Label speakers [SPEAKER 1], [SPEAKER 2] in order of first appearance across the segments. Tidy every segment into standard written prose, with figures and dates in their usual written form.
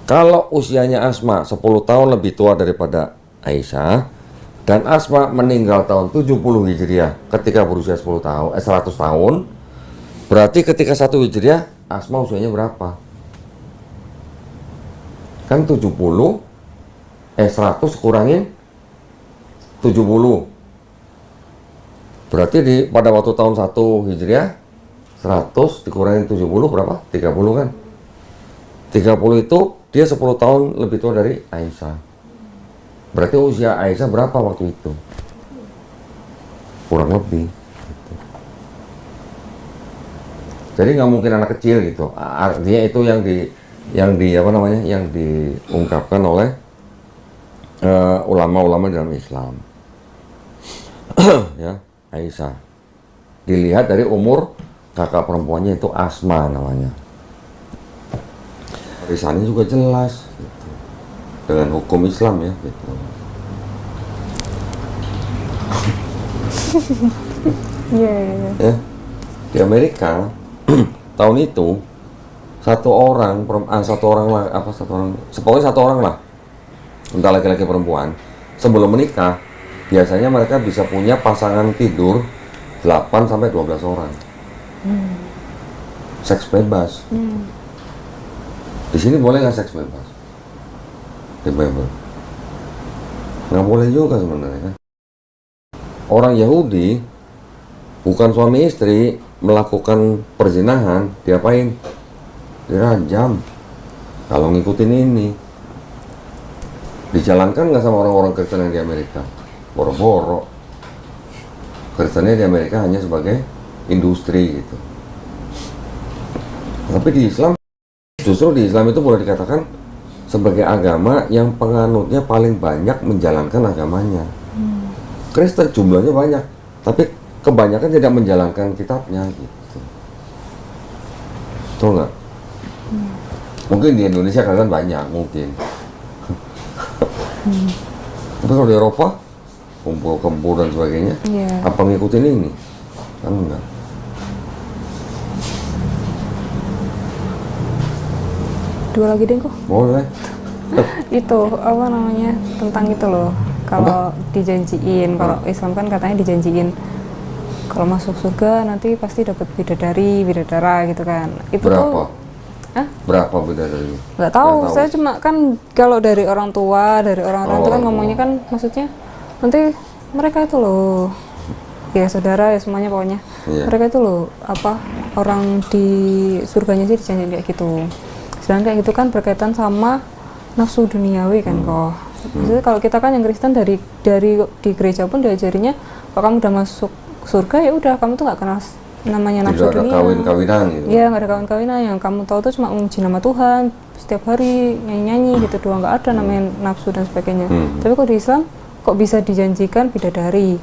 [SPEAKER 1] Kalau usianya Asma 10 tahun lebih tua daripada Aisyah, dan Asma meninggal tahun 70 Hijriah ketika berusia 100 tahun, berarti ketika 1 Hijriah Asma usianya berapa? Kan 100 kurangin 70. Berarti pada waktu tahun 1 Hijriah 100 dikurangin 70 berapa? 30 kan? 30 itu dia 10 tahun lebih tua dari Aisyah. Berarti usia Aisyah berapa waktu itu? Kurang lebih gitu. Jadi nggak mungkin anak kecil gitu. Artinya itu yang diungkapkan oleh ulama-ulama dalam Islam. Ya, Aisyah dilihat dari umur kakak perempuannya itu Asma namanya. Risalahnya juga jelas gitu, dengan hukum Islam ya gitu. Ya, di Amerika tahun itu satu orang lah, entah laki-laki perempuan, sebelum menikah biasanya mereka bisa punya pasangan tidur 8 sampai 12 orang. Seks bebas. Di sini boleh nggak seks bebas? Di Bible nggak boleh juga sebenarnya kan. Orang Yahudi bukan suami istri melakukan perzinahan, diapain? Dirajam kalau ngikutin ini. Dijalankan nggak sama orang-orang Kristen yang di Amerika? Boro-boro. Kristennya di Amerika hanya sebagai industri gitu. Tapi di Islam, justru di Islam itu boleh dikatakan sebagai agama yang penganutnya paling banyak menjalankan agamanya. Kristen jumlahnya banyak, tapi kebanyakan tidak menjalankan kitabnya gitu. Betul nggak? Mungkin di Indonesia kalian banyak mungkin. Tapi kalau di Eropa kumpul kebo dan sebagainya, apa ngikutin ini? Kan enggak.
[SPEAKER 2] Dua lagi deh kok.
[SPEAKER 1] Boleh.
[SPEAKER 2] Itu apa namanya, tentang itu loh, kalau dijanjiin, kalau Islam kan katanya dijanjiin kalau masuk surga nanti pasti dapat bidadara gitu kan. Itu
[SPEAKER 1] berapa?
[SPEAKER 2] Hah?
[SPEAKER 1] Berapa bidadari?
[SPEAKER 2] Nggak tahu, saya cuma kan kalau dari orang tua, dari orang-orang itu kan ngomongnya kan, maksudnya nanti mereka itu loh, ya saudara ya semuanya pokoknya, mereka itu loh apa, orang di surganya sih dijanjiin kayak gitu. Sedangkan kayak gitu kan berkaitan sama nafsu duniawi kan kok. Maksudnya kalau kita kan yang Kristen dari di gereja pun diajarinya kalau kamu udah masuk surga ya udah, kamu tuh nggak kenal namanya nafsu dunia.
[SPEAKER 1] Tidak ada kawin-kawinan gitu.
[SPEAKER 2] Iya, nggak ada kawin-kawinan, yang kamu tahu tuh cuma memuji nama Tuhan setiap hari, nyanyi-nyanyi gitu doang, nggak ada namanya nafsu dan sebagainya. Tapi kok di Islam kok bisa dijanjikan bidadari,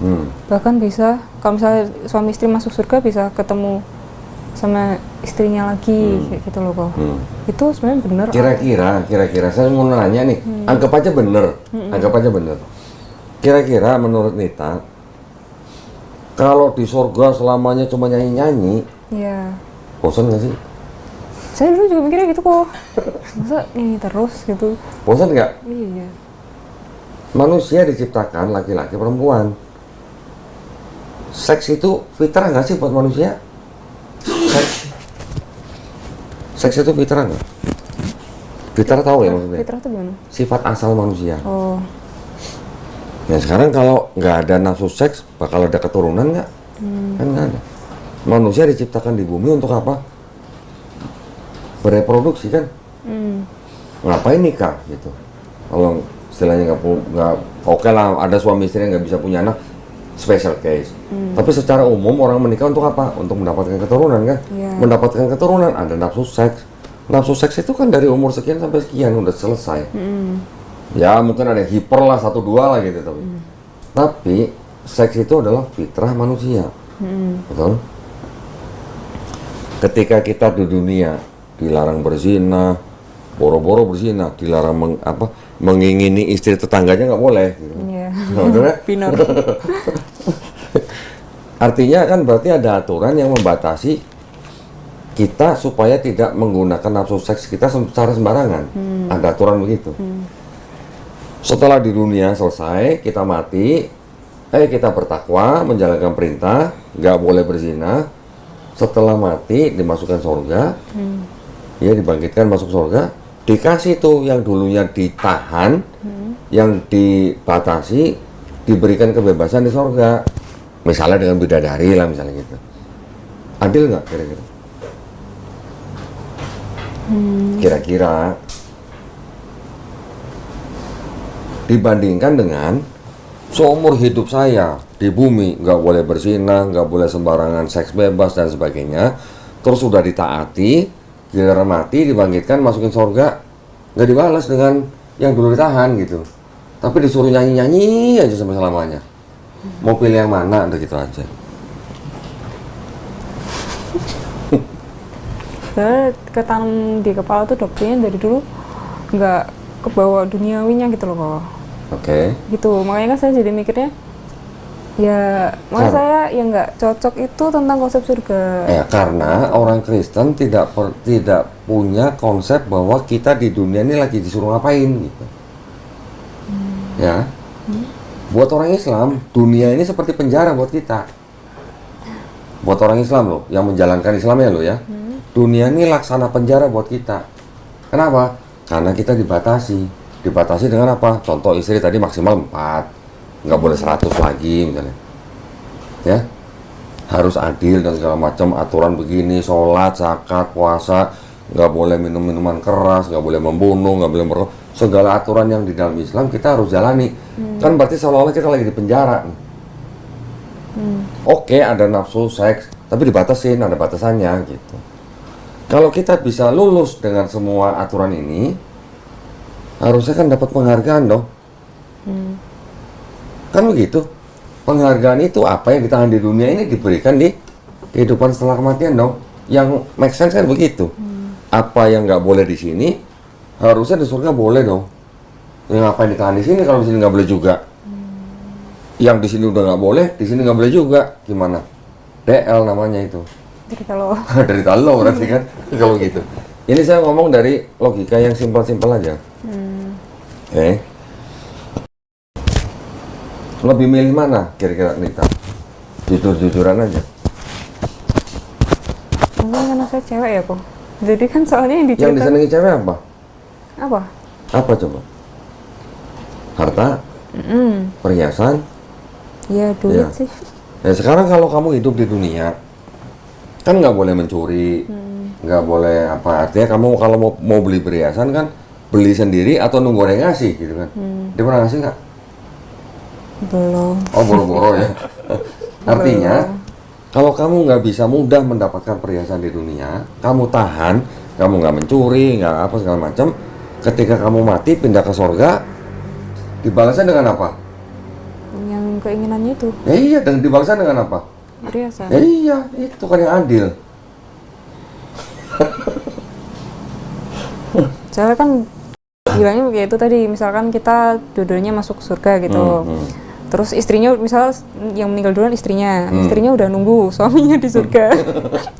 [SPEAKER 2] bahkan bisa kalau misalnya suami istri masuk surga bisa ketemu sama istrinya lagi kayak gitu loh kok. Itu sebenarnya bener.
[SPEAKER 1] Kira-kira saya mau nanya nih, anggap aja bener. Kira-kira menurut Nita, kalau di surga selamanya cuma nyanyi-nyanyi, bosan nggak sih?
[SPEAKER 2] Saya dulu juga mikirnya gitu kok. Masa nyanyi terus gitu?
[SPEAKER 1] Bosan nggak?
[SPEAKER 2] Iya.
[SPEAKER 1] Manusia diciptakan laki-laki perempuan. Seks itu fitrah nggak sih buat manusia? Seks itu fitrah nggak? Fitrah tahu ya maksudnya?
[SPEAKER 2] Fitrah itu gimana?
[SPEAKER 1] Sifat asal manusia.
[SPEAKER 2] Oh.
[SPEAKER 1] Nah sekarang kalau nggak ada nafsu seks, bakal ada keturunan nggak? Kan nggak ada. Manusia diciptakan di bumi untuk apa? Bereproduksi kan? Ngapain nikah gitu? Kalau istilahnya nggak oke lah, ada suami istri yang nggak bisa punya anak, special case. Tapi secara umum orang menikah untuk apa? Untuk mendapatkan keturunan kan? Mendapatkan keturunan ada nafsu seks. Nafsu seks itu kan dari umur sekian sampai sekian udah selesai. Ya mungkin ada hiper lah 1-2 lah gitu tapi seks itu adalah fitrah manusia. Betul? Ketika kita di dunia dilarang berzina, boro-boro berzina, dilarang mengingini istri tetangganya nggak boleh gitu.
[SPEAKER 2] Pinor.
[SPEAKER 1] Artinya kan berarti ada aturan yang membatasi kita supaya tidak menggunakan nafsu seks kita secara sembarangan. Ada aturan begitu. Setelah di dunia selesai, kita mati, kita bertakwa, menjalankan perintah, nggak boleh berzina. Setelah mati, dimasukkan surga, ya dibangkitkan masuk surga, dikasih tuh yang dulunya ditahan, yang dibatasi, diberikan kebebasan di surga. Misalnya dengan bidadari lah, misalnya gitu. Adil nggak kira-kira? Kira-kira dibandingkan dengan seumur hidup saya di bumi nggak boleh berzina, nggak boleh sembarangan seks bebas dan sebagainya, terus sudah ditaati, giliran mati dibangkitkan masukin surga, nggak dibalas dengan yang dulu ditahan gitu, tapi disuruh nyanyi-nyanyi aja sampai selamanya. Mau pilih yang mana, udah gitu aja.
[SPEAKER 2] Ketanam di kepala tuh doktrinnya dari dulu nggak kebawa duniawinya gitu loh kok.
[SPEAKER 1] Oke.
[SPEAKER 2] Gitu, makanya kan saya jadi mikirnya ya, makanya saya yang nggak cocok itu tentang konsep surga.
[SPEAKER 1] Ya karena orang Kristen tidak punya konsep bahwa kita di dunia ini lagi disuruh ngapain gitu. Ya. Buat orang Islam, dunia ini seperti penjara buat kita. Buat orang Islam loh, yang menjalankan Islamnya loh ya. Dunia ini laksana penjara buat kita. Kenapa? Karena kita dibatasi. Dibatasi dengan apa? Contoh istri tadi maksimal 4. Nggak boleh 100 lagi misalnya. Ya. Harus adil dan segala macam aturan begini, sholat, zakat, puasa, nggak boleh minum minuman keras, nggak boleh membunuh, nggak boleh merokok. Segala aturan yang di dalam Islam kita harus jalani. Kan berarti seolah-olah kita lagi di penjara. Oke, ada nafsu seks, tapi dibatasin, ada batasannya gitu. Kalau kita bisa lulus dengan semua aturan ini, harusnya kan dapat penghargaan dong. Kan begitu. Penghargaan itu apa yang ditahan di dunia ini diberikan di kehidupan setelah kematian dong. Yang make sense kan begitu. Apa yang nggak boleh di sini, harusnya di surga boleh dong. Yang apa yang ditahan di sini kalau di sini nggak boleh juga. Yang di sini udah nggak boleh, di sini nggak boleh juga. Gimana? DL namanya itu.
[SPEAKER 2] Jadi kalau
[SPEAKER 1] Dari talo berarti kan kalau gitu. Ini saya ngomong dari logika yang simpel-simpel aja. Oke. Lebih milih mana kira-kira Nita? Jujur-jujuran aja.
[SPEAKER 2] mungkin karena saya cewek ya kok. Jadi kan soalnya yang
[SPEAKER 1] Yang
[SPEAKER 2] diceritakan
[SPEAKER 1] disenangi cewek apa?
[SPEAKER 2] apa?
[SPEAKER 1] Apa coba? Harta? Perhiasan?
[SPEAKER 2] Ya duit
[SPEAKER 1] Iya.
[SPEAKER 2] sih.
[SPEAKER 1] Ya sekarang kalau kamu hidup di dunia, kan nggak boleh mencuri, nggak boleh apa, artinya kamu kalau mau beli perhiasan kan beli sendiri atau nunggu orang yang ngasih gitu kan. Dia pernah ngasih nggak?
[SPEAKER 2] Belum.
[SPEAKER 1] Oh boro-boro ya. Artinya kalau kamu nggak bisa mudah mendapatkan perhiasan di dunia, kamu tahan, kamu nggak mencuri, nggak apa segala macam, ketika kamu mati pindah ke surga, dibalasnya dengan apa?
[SPEAKER 2] Yang keinginannya itu
[SPEAKER 1] Iya, dan dibalasnya dengan apa?
[SPEAKER 2] perhiasan.
[SPEAKER 1] Iya, itu kan yang adil.
[SPEAKER 2] Soalnya kan bilangnya kayak itu tadi, misalkan kita dua-duanya masuk surga gitu. Terus istrinya, misal yang meninggal duluan istrinya udah nunggu suaminya di surga.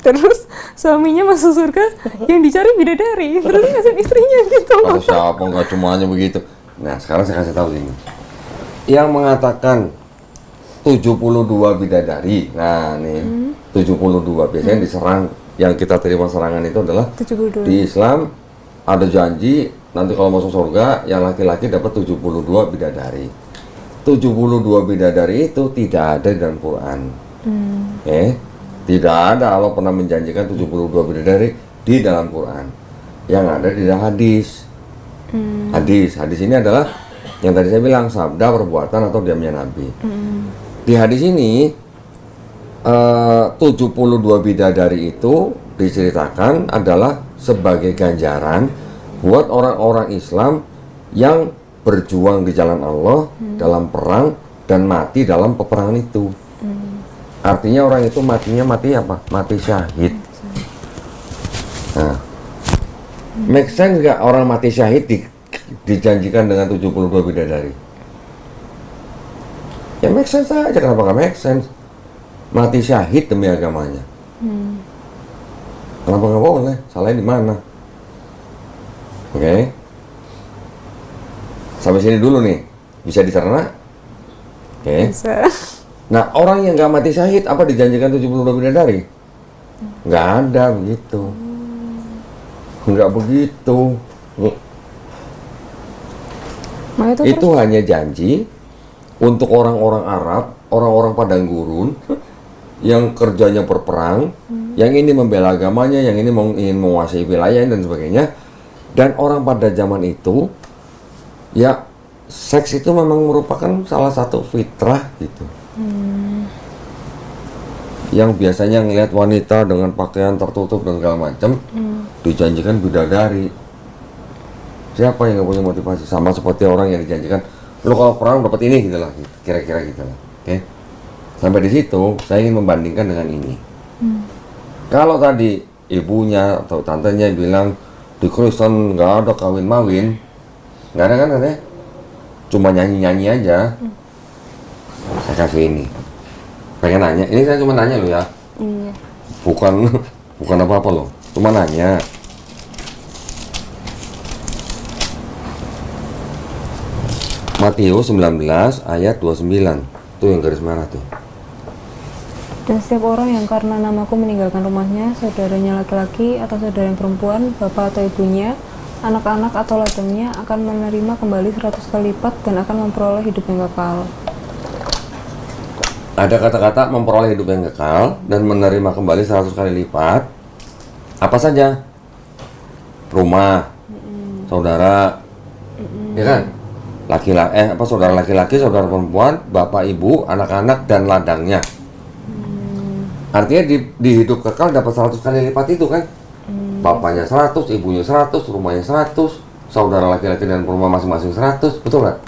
[SPEAKER 2] Terus suaminya masuk surga, yang dicari bidadari, terus ngasih istrinya gitu.
[SPEAKER 1] Atau siapa, nggak cuma hanya begitu. Nah, sekarang saya kasih tahu ini. Yang mengatakan 72 bidadari. Nah, nih 72 biasanya diserang, yang kita terima serangan itu adalah
[SPEAKER 2] 72.
[SPEAKER 1] di Islam ada janji nanti kalau masuk surga yang laki-laki dapat 72 bidadari. 72 bidadari itu tidak ada di dalam Quran. Tidak ada Allah pernah menjanjikan 72 bidadari di dalam Quran. Yang ada di dalam hadis. Hadis ini adalah yang tadi saya bilang sabda, perbuatan atau diamnya Nabi. Di hadis ini 72 bidadari itu diceritakan adalah sebagai ganjaran buat orang-orang Islam yang berjuang di jalan Allah dalam perang dan mati dalam peperangan itu. Artinya orang itu matinya mati apa? Mati syahid. Nah, make sense nggak orang mati syahid dijanjikan dengan 72 bidadari? Ya make sense aja, kenapa nggak make sense? Mati syahid demi agamanya. Kenapa nggak boleh? Salahnya di mana? Oke. Sampai sini dulu nih. Bisa dicerna? Oke.
[SPEAKER 2] Bisa.
[SPEAKER 1] Nah, orang yang nggak mati syahid, apa dijanjikan 72 bidadari? Nggak ada begitu. Nggak begitu.
[SPEAKER 2] Nah,
[SPEAKER 1] Itu hanya janji untuk orang-orang Arab, orang-orang padang gurun, yang kerjanya berperang, yang ini membela agamanya, yang ini ingin menguasai wilayah dan sebagainya. Dan orang pada zaman itu, ya seks itu memang merupakan salah satu fitrah gitu. Yang biasanya ngelihat wanita dengan pakaian tertutup dan segala macam, dijanjikan bidadari. Siapa yang nggak punya motivasi? Sama seperti orang yang dijanjikan, lo kalau perang dapat ini gitu lah, kira-kira gitu lah. Oke? Sampai di situ, saya ingin membandingkan dengan ini. Kalau tadi ibunya atau tantenya bilang di Kristen nggak ada kawin-mawin, nggak ada kan katanya? Cuma nyanyi-nyanyi aja. Saya kasih ini. Pengen nanya, ini saya cuma nanya lo ya.
[SPEAKER 2] Iya.
[SPEAKER 1] Bukan apa-apa loh, cuma nanya. Matius 19 ayat 29. Tuh yang garis merah tuh.
[SPEAKER 2] Dan setiap orang yang karena namaku meninggalkan rumahnya, saudaranya laki-laki atau saudara yang perempuan, bapak atau ibunya, anak-anak atau ladangnya akan menerima kembali 100 kali lipat dan akan memperoleh hidup yang kekal.
[SPEAKER 1] Ada kata-kata memperoleh hidup yang kekal dan menerima kembali 100 kali lipat. Apa saja? Rumah, saudara, ya kan? Saudara laki-laki, saudara perempuan, bapak ibu, anak-anak dan ladangnya. Artinya di hidup kekal dapat 100 kali lipat itu kan? Bapaknya 100, ibunya 100, rumahnya 100, saudara laki-laki dan perempuan masing-masing 100, betul nggak?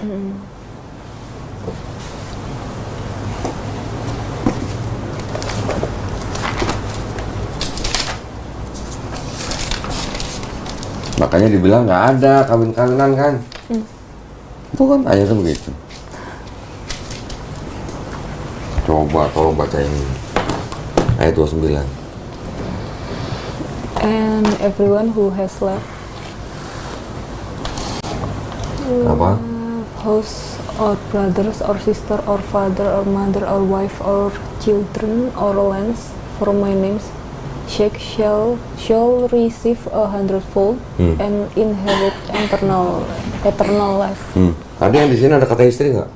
[SPEAKER 1] Makanya dibilang nggak ada kawin-kawinan kan? Itu kan ayatnya begitu. Coba tolong baca ini. Ayat 29.
[SPEAKER 2] And everyone who has left
[SPEAKER 1] Apa?
[SPEAKER 2] house or brothers or sister or father or mother or wife or children or lands for my name's sake shall receive 100-fold and inherit eternal life.
[SPEAKER 1] Tadi yang di sini ada kata istri nggak?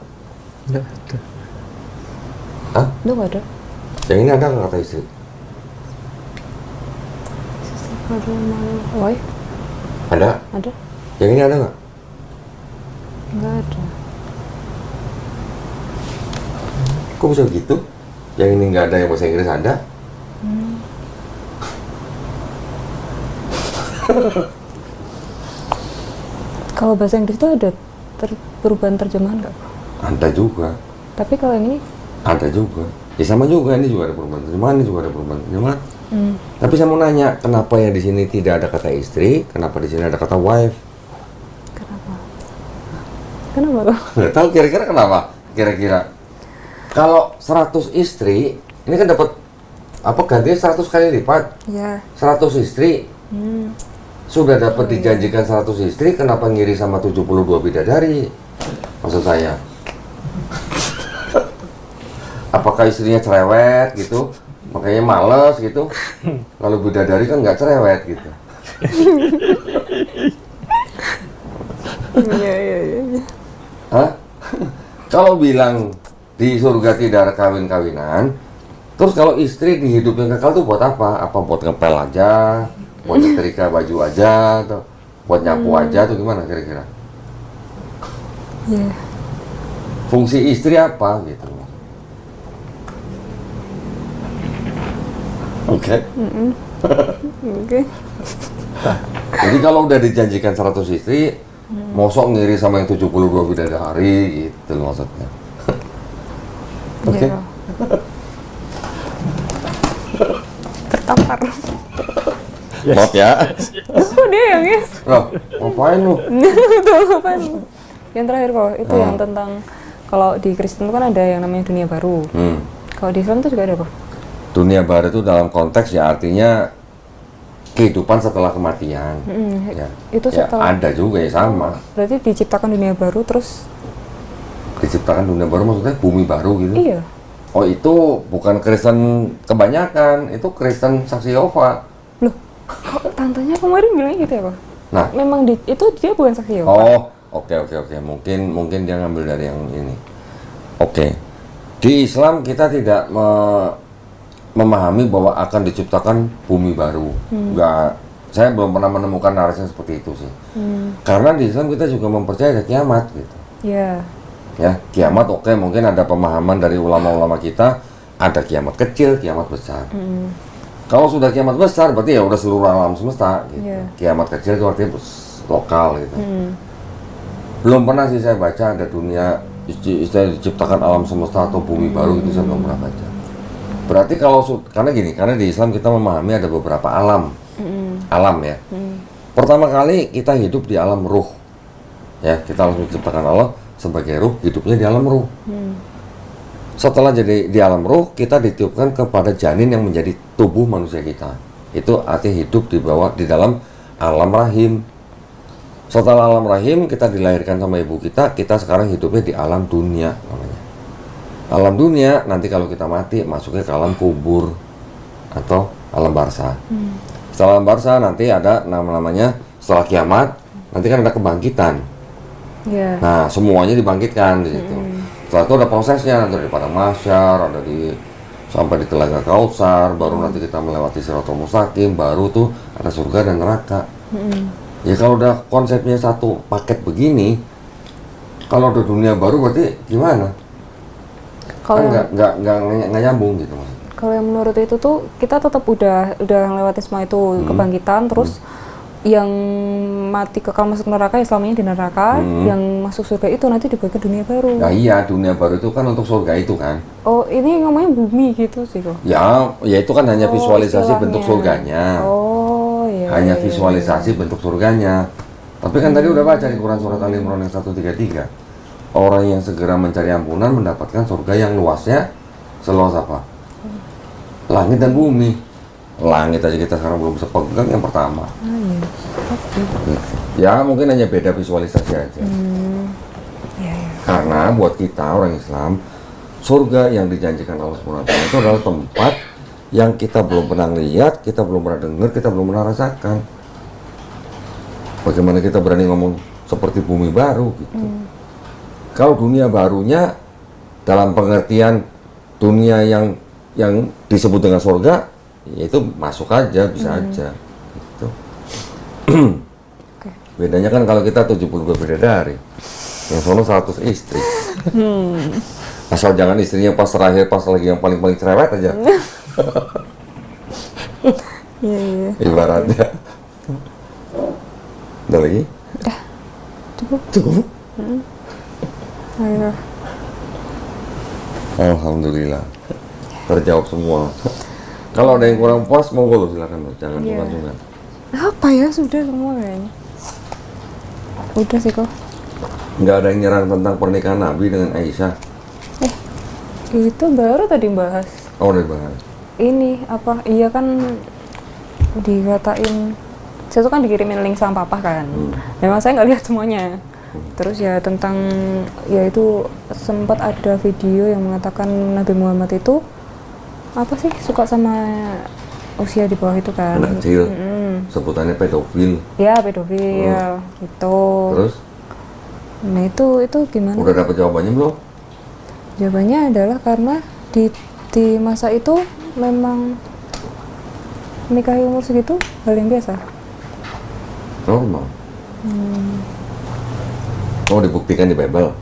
[SPEAKER 3] Nggak ada.
[SPEAKER 1] Hah?
[SPEAKER 2] Itu nggak ada.
[SPEAKER 1] Yang ini ada nggak kata istri?
[SPEAKER 2] Wife?
[SPEAKER 1] Ada?
[SPEAKER 2] Ada?
[SPEAKER 1] Yang ini ada nggak?
[SPEAKER 2] Nggak ada.
[SPEAKER 1] Kok bisa gitu? Yang ini nggak ada, yang bahasa Inggris ada?
[SPEAKER 2] Kalau bahasa Inggris itu ada perubahan terjemahan nggak?
[SPEAKER 1] Ada juga.
[SPEAKER 2] Tapi kalau yang ini
[SPEAKER 1] Ada juga. Ya sama juga, ini juga ada perubahan terjemahan, ini juga ada perubahan terjemahan. Tapi saya mau nanya, kenapa ya di sini tidak ada kata istri, kenapa di sini ada kata wife?
[SPEAKER 2] kenapa? Kenapa loh?
[SPEAKER 1] Nggak tahu kira-kira kenapa? Kira-kira kalau 100 istri, ini kan dapat apa gantinya 100 kali lipat.
[SPEAKER 2] Ya.
[SPEAKER 1] 100 istri sudah dapat dijanjikan 100 istri, kenapa ngiri sama 72 bidadari? Maksud saya, apakah istrinya cerewet gitu, makanya males gitu, lalu bidadari kan nggak cerewet gitu.
[SPEAKER 2] Iya.
[SPEAKER 1] Hah? Kalau bilang di surga tidak ada kawin-kawinan, terus kalau istri di hidup yang kekal tuh buat apa? Apa buat ngepel aja, buat nyetrika baju aja, atau buat nyapu aja, atau gimana kira-kira?
[SPEAKER 2] Iya.
[SPEAKER 1] Fungsi istri apa gitu? Oke.
[SPEAKER 2] Oke.
[SPEAKER 1] Jadi kalau udah dijanjikan 100 istri, mosok ngiri sama yang 72 bidadari gitu loh maksudnya. Oke.
[SPEAKER 2] Iya. Tertampar.
[SPEAKER 1] Maaf ya.
[SPEAKER 2] Oh dia yang yes.
[SPEAKER 1] Loh, ngapain lu?
[SPEAKER 2] Tuh apaan? Yang terakhir kok itu yang tentang kalau di Kristen itu kan ada yang namanya dunia baru. Kalau di Islam itu juga ada kok.
[SPEAKER 1] Dunia baru itu dalam konteks ya artinya kehidupan setelah kematian. Ya.
[SPEAKER 2] Itu
[SPEAKER 1] Ya,
[SPEAKER 2] setelah
[SPEAKER 1] ada juga ya sama.
[SPEAKER 2] berarti diciptakan dunia baru terus
[SPEAKER 1] Diciptakan dunia baru maksudnya bumi baru gitu.
[SPEAKER 2] iya.
[SPEAKER 1] Oh itu bukan Kristen kebanyakan, itu Kristen saksi Yehova.
[SPEAKER 2] Loh, kok tantenya kemarin bilang gitu ya, Pak?
[SPEAKER 1] Nah,
[SPEAKER 2] Memang itu dia bukan saksi Yehova.
[SPEAKER 1] oh oke. Mungkin dia ngambil dari yang ini. Oke. Di Islam kita tidak memahami bahwa akan diciptakan bumi baru. Enggak, saya belum pernah menemukan narasi seperti itu sih. Karena di Islam kita juga mempercayai ada kiamat gitu.
[SPEAKER 2] Iya.
[SPEAKER 1] Ya, kiamat oke, mungkin ada pemahaman dari ulama-ulama kita ada kiamat kecil, kiamat besar. Kalau sudah kiamat besar berarti ya udah seluruh alam semesta gitu.
[SPEAKER 2] Iya.
[SPEAKER 1] Kiamat kecil itu artinya lokal gitu. Belum pernah sih saya baca ada dunia istilah diciptakan alam semesta atau bumi baru, itu saya belum pernah baca. Berarti kalau karena gini, karena di Islam kita memahami ada beberapa alam. Alam ya. Pertama kali kita hidup di alam ruh. Ya, kita langsung diciptakan Allah sebagai ruh, hidupnya di alam ruh. Setelah jadi di alam ruh, kita ditiupkan kepada janin yang menjadi tubuh manusia kita. Itu artinya hidup di dalam alam rahim. Setelah alam rahim, kita dilahirkan sama ibu kita sekarang hidupnya di alam dunia namanya. Alam dunia, nanti kalau kita mati, masuknya ke alam kubur atau alam barzah. Setelah alam barzah, nanti ada namanya setelah kiamat, nanti kan ada kebangkitan.
[SPEAKER 2] Iya.
[SPEAKER 1] Nah, semuanya dibangkitkan di situ. Setelah itu ada prosesnya, nanti di padang mahsyar, ada sampai di telaga Kautsar, baru nanti kita melewati Siratal Mustaqim, baru tuh ada surga dan neraka. Ya kalau udah konsepnya satu paket begini, kalau udah dunia baru berarti gimana?
[SPEAKER 2] Kalau
[SPEAKER 1] Kan nggak nyambung gitu maksudnya.
[SPEAKER 2] kalau yang menurut itu tuh kita tetap udah ngelewatin semua itu kebangkitan, terus yang mati kekal masuk neraka ya selamanya di neraka, yang masuk surga itu nanti dibagi ke dunia baru.
[SPEAKER 1] Nah iya, dunia baru itu kan untuk surga itu kan.
[SPEAKER 2] Oh, ini ngomongnya bumi gitu sih kok.
[SPEAKER 1] Ya itu kan hanya visualisasi
[SPEAKER 2] istilahnya.
[SPEAKER 1] bentuk surganya.
[SPEAKER 2] Oh, iya.
[SPEAKER 1] Hanya
[SPEAKER 2] iya.
[SPEAKER 1] visualisasi bentuk surganya. Tapi kan tadi udah baca di Quran surat Ali Imran yang 133. Orang yang segera mencari ampunan mendapatkan surga yang luasnya seluas apa? Langit dan bumi. Langit aja kita sekarang belum bisa pegang yang pertama.
[SPEAKER 2] Iya. Oke.
[SPEAKER 1] Ya mungkin hanya beda visualisasi aja.
[SPEAKER 2] Iya.
[SPEAKER 1] Karena buat kita orang Islam, surga yang dijanjikan Allah SWT itu adalah tempat yang kita belum pernah lihat, kita belum pernah dengar, kita belum pernah rasakan. Bagaimana kita berani ngomong seperti bumi baru gitu. Kalau dunia barunya dalam pengertian dunia yang disebut dengan surga, ya itu masuk aja, bisa aja gitu. Bedanya kan kalau kita 72 bidadari, yang sono 100 istri. Asal jangan istrinya pas terakhir, pas lagi yang paling cerewet aja.
[SPEAKER 2] Iya.
[SPEAKER 1] Ibaratnya. Udah lagi? Cukup.
[SPEAKER 2] Ayo.
[SPEAKER 1] Alhamdulillah. Terjawab semua. Kalau ada yang kurang puas, monggo silakan, jangan sungkan-sungkan.
[SPEAKER 2] Apa ya, sudah semua kayaknya. Udah sih kok.
[SPEAKER 1] Nggak ada yang nyerang tentang pernikahan Nabi dengan Aisyah.
[SPEAKER 2] Itu baru tadi bahas.
[SPEAKER 1] Oh, udah bahas.
[SPEAKER 2] Ini apa? Iya kan dikatain. Saya tuh kan dikirimin link sama papa kan. Memang saya nggak lihat semuanya. Terus ya tentang ya itu sempat ada video yang mengatakan Nabi Muhammad itu apa sih suka sama usia di bawah itu kan.
[SPEAKER 1] Anak kecil. Sebutannya pedofil.
[SPEAKER 2] Ya pedofil gitu.
[SPEAKER 1] Terus?
[SPEAKER 2] Nah itu gimana?
[SPEAKER 1] Udah dapet jawabannya belum?
[SPEAKER 2] Jawabannya adalah karena di masa itu memang menikahi umur segitu hal yang biasa.
[SPEAKER 1] Normal. Oh, dibuktikan di Bible.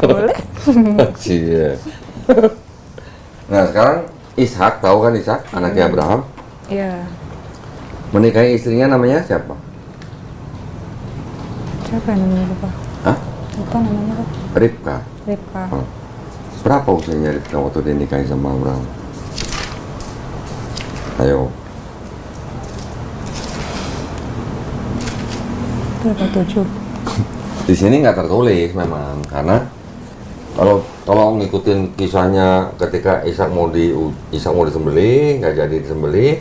[SPEAKER 2] Boleh?
[SPEAKER 1] Iya. Nah sekarang Ishak, tahu kan Ishak, anaknya Abraham,
[SPEAKER 2] Iya.
[SPEAKER 1] menikahi istrinya namanya siapa?
[SPEAKER 2] Siapa yang namanya lupa?
[SPEAKER 1] Hah?
[SPEAKER 2] Lupa namanya apa?
[SPEAKER 1] Ribka.
[SPEAKER 2] Ribka.
[SPEAKER 1] Oh. Berapa usianya Ribka waktu dia nikahi sama Abraham? Ayo.
[SPEAKER 2] Berapa 7?
[SPEAKER 1] Di sini nggak tertulis memang, karena kalau Kalau ngikutin kisahnya ketika Ishak mau disembelih, nggak jadi disembelih.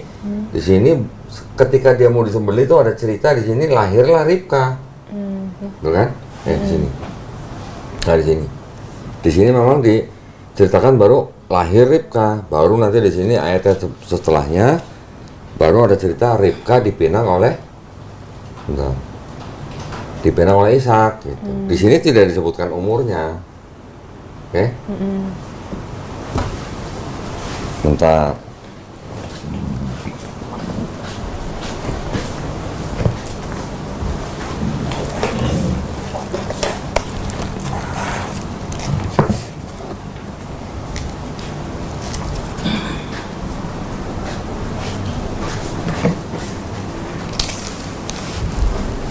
[SPEAKER 1] Di sini ketika dia mau disembelih itu ada cerita di sini lahirlah Ribka. Betul kan? Di sini. Nah di sini. Di sini memang diceritakan baru lahir Ribka, baru nanti di sini ayatnya setelahnya baru ada cerita Ribka dipinang oleh Ishak gitu. Di sini tidak disebutkan umurnya. Oke? Bentar.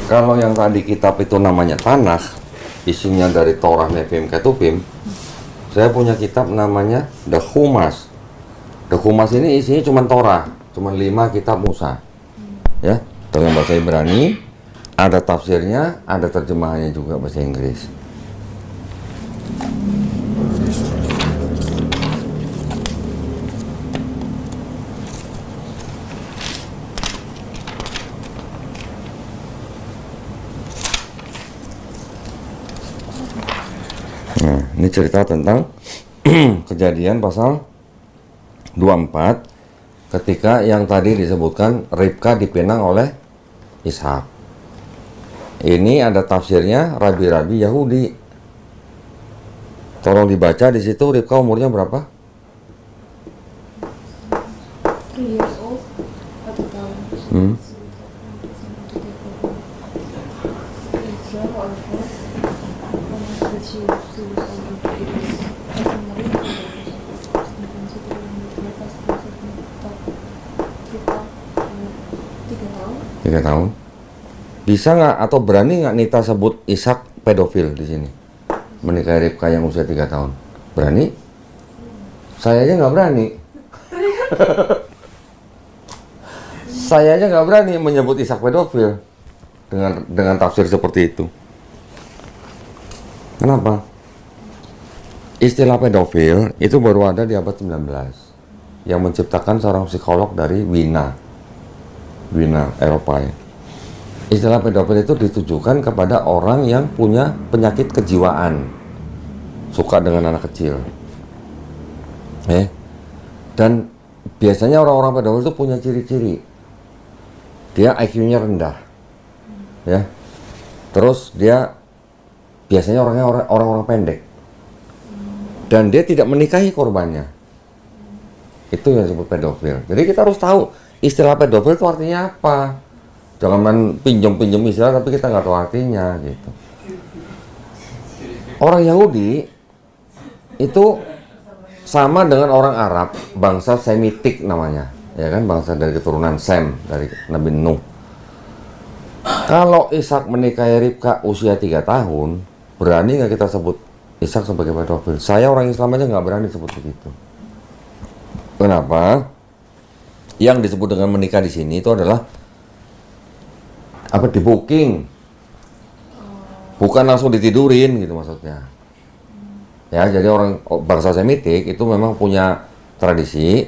[SPEAKER 1] Kalau yang tadi kitab itu namanya Tanakh, isinya dari Torah, Nevi'im, Ketuvim, saya punya kitab namanya The Chumash. The Chumash ini isinya cuma Torah, cuma 5 kitab Musa. Ya, dengan bahasa Ibrani, ada tafsirnya, ada terjemahannya juga bahasa Inggris. Nah, ini cerita tentang kejadian pasal 24 ketika yang tadi disebutkan Ribka dipinang oleh Ishak. Ini ada tafsirnya rabi-rabi Yahudi. Tolong dibaca di situ Ribka umurnya berapa?
[SPEAKER 3] 3 years old at the time.
[SPEAKER 1] Tiga tahun. Bisa nggak atau berani nggak Nita sebut Ishak pedofil di sini? Menikahi Ribka yang usia 3 tahun. Berani? Saya aja nggak berani. Saya aja nggak berani menyebut Ishak pedofil dengan tafsir seperti itu. Kenapa? Istilah pedofil itu baru ada di abad 19 yang menciptakan seorang psikolog dari Wina Eropa ya. Istilah pedofil itu ditujukan kepada orang yang punya penyakit kejiwaan, suka dengan anak kecil. Dan biasanya orang-orang pedofil itu punya ciri-ciri. Dia IQ-nya rendah. Ya. Terus dia biasanya orang-orang pendek. Dan dia tidak menikahi korbannya. Itu yang disebut pedofil. Jadi kita harus tahu istilah pedofil itu artinya apa. Jangan main pinjam istilah tapi kita nggak tahu artinya gitu. Orang Yahudi itu sama dengan orang Arab, bangsa Semitik namanya, ya kan, bangsa dari keturunan Sem, dari Nabi Nuh. Kalau Ishak menikahi Ribka usia 3 tahun, berani nggak kita sebut Ishak sebagai pedofil? Saya orang Islam aja nggak berani sebut begitu. Kenapa? Yang disebut dengan menikah di sini itu adalah di booking, bukan langsung ditidurin gitu maksudnya. Ya, jadi orang bangsa Semitik itu memang punya tradisi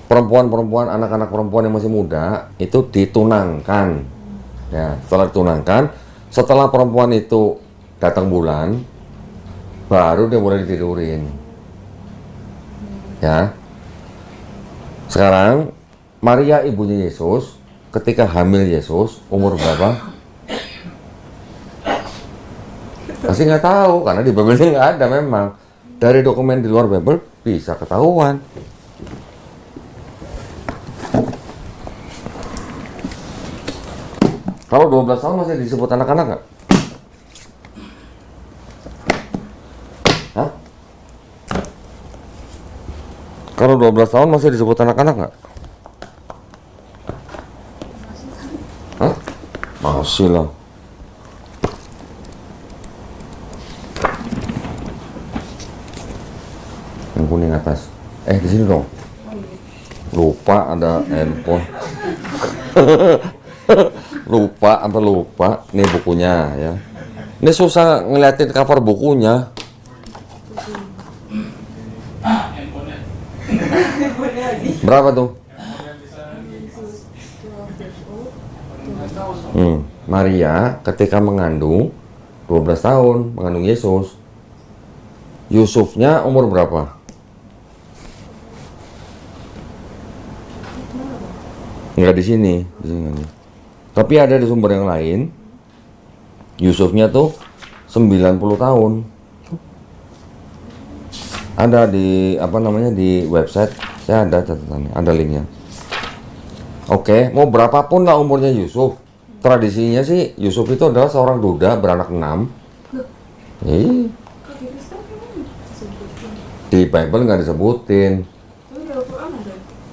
[SPEAKER 1] perempuan-perempuan, anak-anak perempuan yang masih muda itu ditunangkan. Ya, setelah ditunangkan, setelah perempuan itu datang bulan, baru dia boleh ditidurin. Ya. Sekarang Maria ibunya Yesus ketika hamil Yesus umur berapa? Pasti nggak tahu karena di Bible nggak ada memang. Dari dokumen di luar Bible bisa ketahuan. Kalau 12 tahun masih disebut anak-anak nggak? Hah? Kalau 12 tahun masih disebut anak-anak nggak? Hah? Masih lah. Yang kuning atas. Di sini dong. Lupa ada handphone. lupa. Ini bukunya ya. Ini susah ngeliatin cover bukunya. Berapa tuh? Maria ketika mengandung 12 tahun, mengandung Yesus. Yusufnya umur berapa? Enggak di sini. Tapi ada di sumber yang lain. Yusufnya tuh 90 tahun. Ada di di website. Saya ada catatannya, ada linknya. Oke, mau berapapun lah umurnya Yusuf. Tradisinya sih Yusuf itu adalah seorang duda beranak 6. Di Bible nggak disebutin.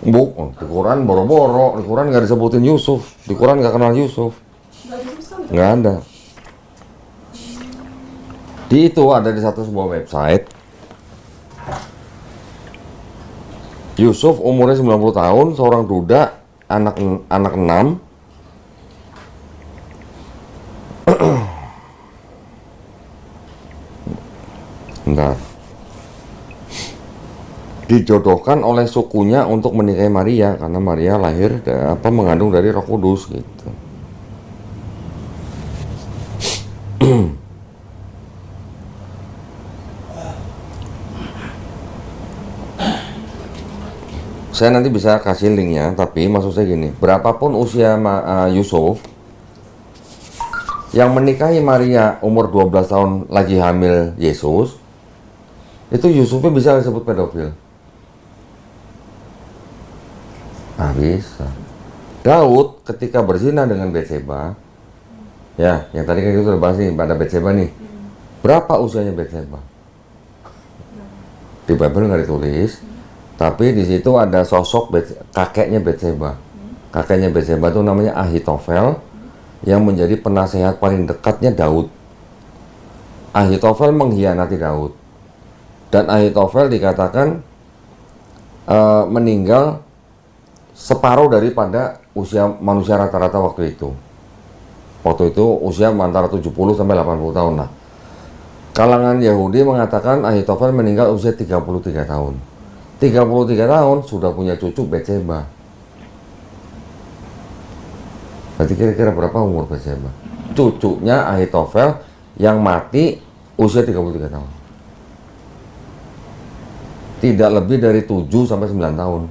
[SPEAKER 1] Di Quran boro-boro. Di Quran nggak disebutin Yusuf. Di Quran nggak kenal Yusuf. Nggak ada. Di itu ada di sebuah website. Yusuf umurnya 90 tahun, seorang duda, anak 6. Bentar. Dijodohkan oleh sukunya untuk menikahi Maria karena Maria lahir mengandung dari Roh Kudus gitu. Saya nanti bisa kasih linknya, tapi maksud saya gini, berapapun usia Yusuf yang menikahi Maria umur 12 tahun lagi hamil Yesus, itu Yusufnya bisa disebut pedofil. Bisa. Daud ketika berzina dengan Batseba, ya, yang tadi kan kita udah bahas nih, pada Batseba nih. Berapa usianya Batseba? Di Bible nggak ditulis, tapi di situ ada sosok kakeknya Batseba. Kakeknya Batseba itu namanya Ahitofel, yang menjadi penasehat paling dekatnya Daud. Ahitofel mengkhianati Daud. Dan Ahitofel dikatakan meninggal separuh daripada usia manusia rata-rata waktu itu. Waktu itu usia antara 70 sampai 80 tahun lah. Kalangan Yahudi mengatakan Ahitofel meninggal usia 33 tahun. 33 tahun sudah punya cucu Batseba. Berarti kira-kira berapa umur Batseba? Cucunya Ahitofel yang mati usia 33 tahun. Tidak lebih dari 7 sampai 9 tahun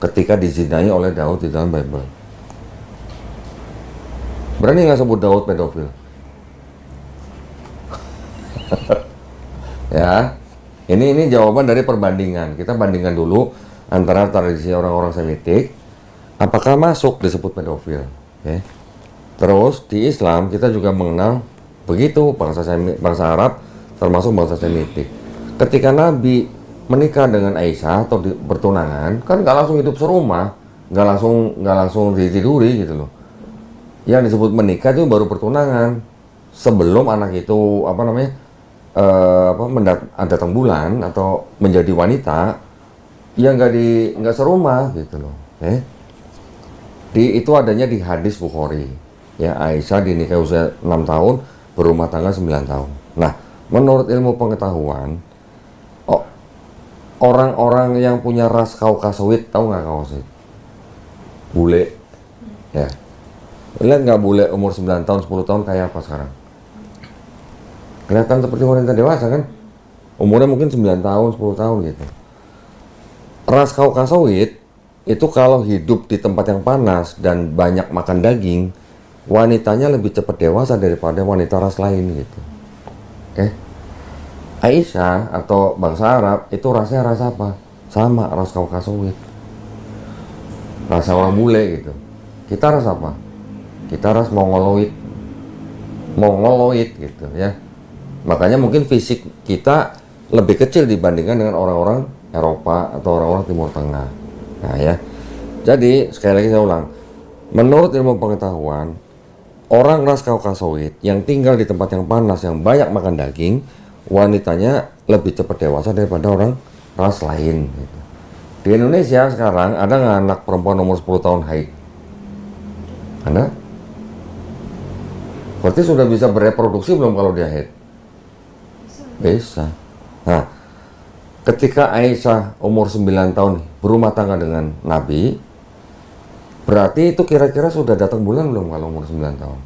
[SPEAKER 1] ketika dizinai oleh Daud di dalam Bible. Berani nggak sebut Daud pedofil? Ya, ini jawaban dari perbandingan. Kita bandingkan dulu antara tradisi orang-orang Semitik, apakah masuk disebut pedofil? Okay. Terus di Islam kita juga mengenal begitu bangsa Arab termasuk bangsa Semitik. Ketika Nabi menikah dengan Aisyah atau bertunangan, kan nggak langsung hidup serumah, nggak langsung ditiduri gitu loh. Yang disebut menikah itu baru pertunangan, sebelum anak itu datang bulan atau menjadi wanita, ya nggak serumah gitu loh. Itu adanya di hadis Bukhari. Ya, Aisyah dinikahi usia 6 tahun, berumah tangga 9 tahun. Nah, menurut ilmu pengetahuan, orang-orang yang punya ras Kaukasoid, tahu nggak Kaukasoid? Bule. Ya. Lihat nggak bule umur 9 tahun, 10 tahun kayak apa sekarang? Kelihatan seperti wanita dewasa kan? Umurnya mungkin 9 tahun, 10 tahun gitu. Ras Kaukasoid itu kalau hidup di tempat yang panas dan banyak makan daging, wanitanya lebih cepat dewasa daripada wanita ras lain gitu. Oke? Aisyah atau bangsa Arab itu rasnya ras apa? Sama ras Kaukasoid. Rasa orang bule gitu. Kita ras apa? Kita ras Mongoloid. Mongoloid gitu ya. Makanya mungkin fisik kita lebih kecil dibandingkan dengan orang-orang Eropa atau orang-orang Timur Tengah. Nah ya. Jadi sekali lagi saya ulang. Menurut ilmu pengetahuan, orang ras Kaukasoid yang tinggal di tempat yang panas yang banyak makan daging, wanitanya lebih cepat dewasa daripada orang ras lain gitu. Di Indonesia sekarang ada nggak anak perempuan umur 10 tahun haid? Ada? Berarti sudah bisa bereproduksi belum kalau dia haid? Bisa. Nah, ketika Aisyah umur 9 tahun berumah tangga dengan Nabi, berarti itu kira-kira sudah datang bulan belum kalau umur 9 tahun?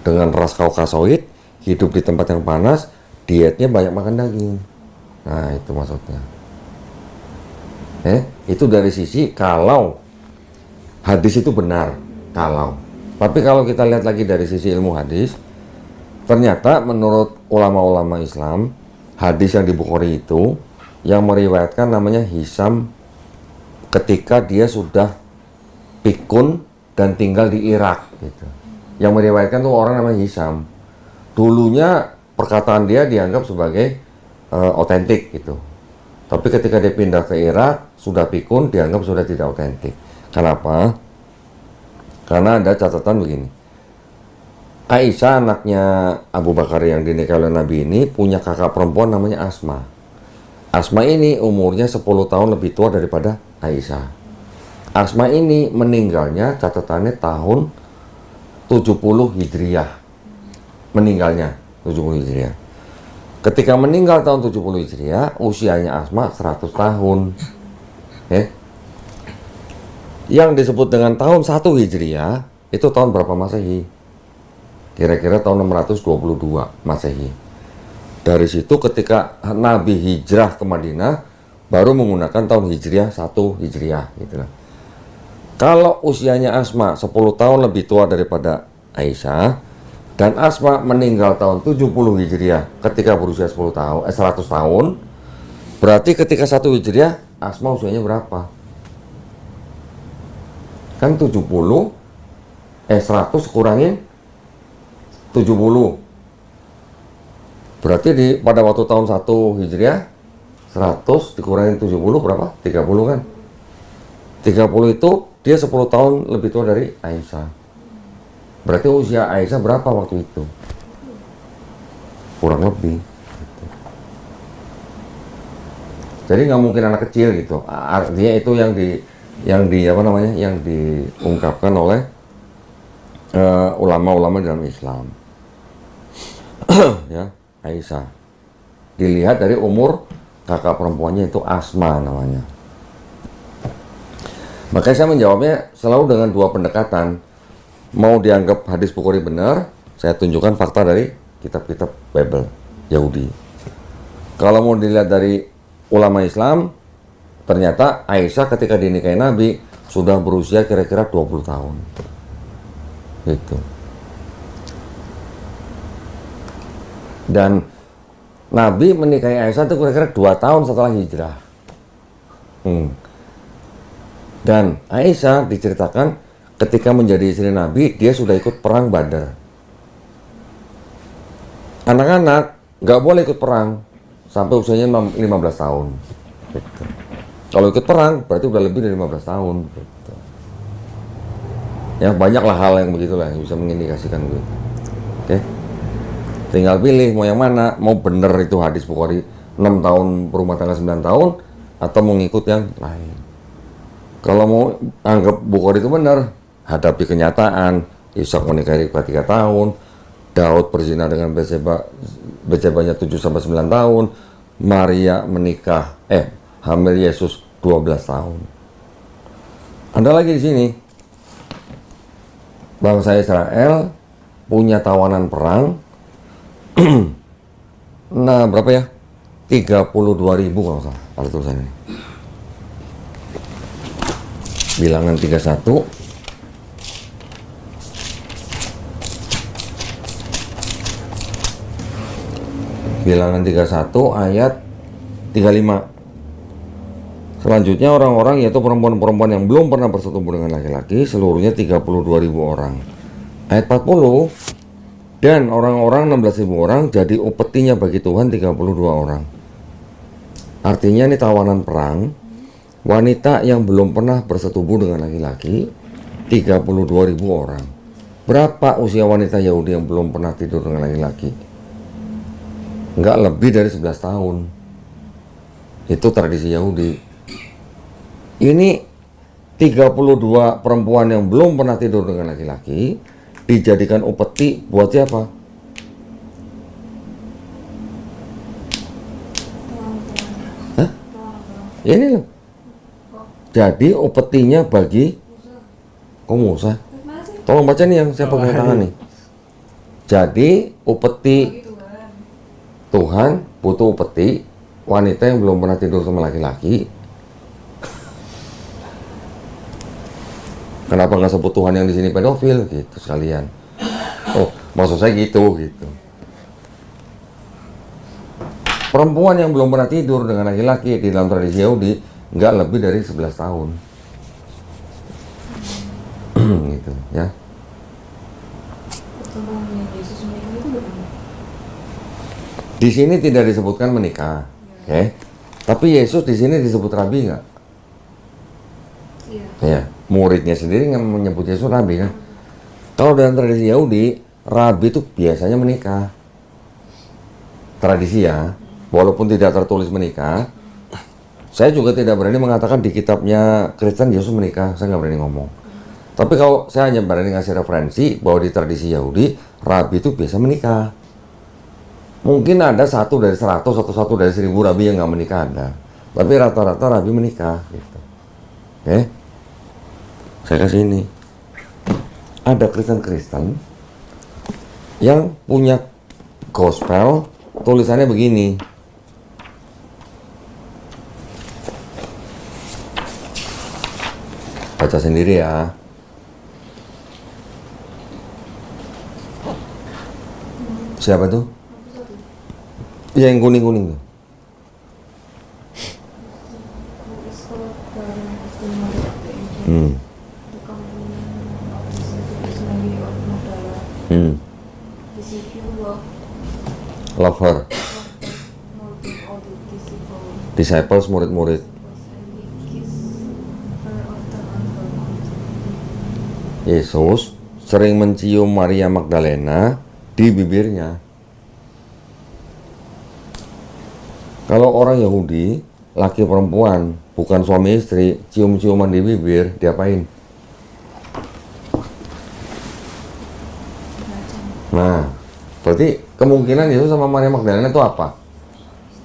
[SPEAKER 1] Dengan ras Kaukasoid, hidup di tempat yang panas, dietnya banyak makan daging. Nah, itu maksudnya. Itu dari sisi kalau hadis itu benar, kalau. Tapi kalau kita lihat lagi dari sisi ilmu hadis, ternyata menurut ulama-ulama Islam, hadis yang di Bukhari itu yang meriwayatkan namanya Hisam ketika dia sudah pikun dan tinggal di Irak gitu. Yang meriwayatkan tuh orang namanya Hisam. Dulunya perkataan dia dianggap sebagai otentik gitu. Tapi ketika dia pindah ke Irak, sudah pikun, dianggap sudah tidak otentik. Kenapa? Karena ada catatan begini. Aisyah, anaknya Abu Bakar yang dinikahi oleh Nabi ini, punya kakak perempuan namanya Asma. Asma ini umurnya 10 tahun lebih tua daripada Aisyah. Asma ini meninggalnya catatannya tahun 70 Hijriah. Meninggalnya 70 Hijriah. Ketika meninggal tahun 70 Hijriah, usianya Asma 100 tahun. Yang disebut dengan tahun 1 Hijriah, itu tahun berapa Masehi? Kira-kira tahun 622 Masehi. Dari situ ketika Nabi hijrah ke Madinah, baru menggunakan tahun Hijriah 1 Hijriah gitu. Kalau usianya Asma 10 tahun lebih tua daripada Aisyah, dan Asma meninggal tahun 70 Hijriah ketika berusia 100 tahun, berarti ketika 1 Hijriah Asma usianya berapa? Kan 100 kurangin 70. Berarti pada waktu tahun 1 Hijriah 100 dikurangin 70 berapa? 30 kan? 30 itu dia 10 tahun lebih tua dari Aisyah. Berarti usia Aisyah berapa waktu itu? Kurang lebih gitu. Jadi nggak mungkin anak kecil gitu. Artinya itu yang diungkapkan oleh ulama-ulama dalam Islam. Ya, Aisyah dilihat dari umur kakak perempuannya itu Asma namanya. Makanya saya menjawabnya selalu dengan dua pendekatan. Mau dianggap hadis Bukhari benar, saya tunjukkan fakta dari kitab-kitab Bible Yahudi. Kalau mau dilihat dari ulama Islam, ternyata Aisyah ketika dinikahi Nabi sudah berusia kira-kira 20 tahun. Gitu. Dan Nabi menikahi Aisyah itu kira-kira 2 tahun setelah hijrah. Dan Aisyah diceritakan ketika menjadi istri Nabi, dia sudah ikut perang Badar. Anak-anak nggak boleh ikut perang sampai usianya 15 tahun. Gitu. Kalau ikut perang berarti udah lebih dari 15 tahun. Gitu. Ya banyaklah hal yang begitulah yang bisa mengindikasikan gitu. Oke. Tinggal pilih mau yang mana, mau bener itu hadis Bukhari 6 tahun berumah tangga 9 tahun atau mau ngikut yang lain. Kalau mau anggap Bukhari itu benar, hadapi kenyataan. Ishak menikahi 3 tahun, Daud berzina dengan Betsebanya 7-9 tahun, Maria menikah, hamil Yesus 12 tahun. Ada lagi di sini, bangsa Israel punya tawanan perang. Nah, berapa ya? 32.000 kalau salah, ada tulisannya. Bilangan 31. Bilangan 31 ayat 35. Selanjutnya orang-orang yaitu perempuan-perempuan yang belum pernah bersetubuh dengan laki-laki seluruhnya 32.000 orang. Ayat 40. Dan orang-orang 16.000 orang jadi upetinya bagi Tuhan 32 orang. Artinya ini tawanan perang. Wanita yang belum pernah bersetubuh dengan laki-laki 32.000 orang. Berapa usia wanita Yahudi yang belum pernah tidur dengan laki-laki? Enggak lebih dari 11 tahun. Itu tradisi Yahudi. Ini 32 perempuan yang belum pernah tidur dengan laki-laki dijadikan upeti buat siapa? Ini loh. Jadi upetinya bagi kok Musa? Tolong baca nih yang saya pegang tangan nih. Jadi upeti Tuhan butuh upeti wanita yang belum pernah tidur sama laki-laki. Kenapa nggak sebut Tuhan yang di sini pedofil gitu sekalian? Oh, maksud saya gitu. Perempuan yang belum pernah tidur dengan laki-laki di dalam tradisi Yahudi nggak lebih dari 11 tahun. Gitu ya.
[SPEAKER 3] Pertemuannya Yesus menikah itu bagaimana?
[SPEAKER 1] Di sini tidak disebutkan menikah, oke? Tapi Yesus di sini disebut rabi nggak?
[SPEAKER 3] Iya.
[SPEAKER 1] Ya, muridnya sendiri nggak menyebut Yesus rabi kan? Kalau dalam tradisi Yahudi, rabi itu biasanya menikah. Tradisi ya, walaupun tidak tertulis menikah, saya juga tidak berani mengatakan di kitabnya Kristen Yesus menikah, saya nggak berani ngomong. Tapi kalau saya hanya berani ngasih referensi bahwa di tradisi Yahudi, rabi itu biasa menikah. Mungkin ada 1 dari 100 atau 1 dari 1000 rabi yang nggak menikah ada. Tapi rata-rata rabi menikah. Gitu. Oke, saya kasih ini. Ada Kristen-Kristen yang punya gospel, tulisannya begini. Baca sendiri ya. Siapa tuh? Ya, yang kuning-kuning tuh. Hmm. Hmm. Love her. Disciples, murid-murid. Yesus sering mencium Maria Magdalena di bibirnya. Kalau orang Yahudi, laki perempuan, bukan suami istri, cium-ciuman di bibir, diapain? Nah, berarti kemungkinan Yesus sama Maria Magdalena itu apa?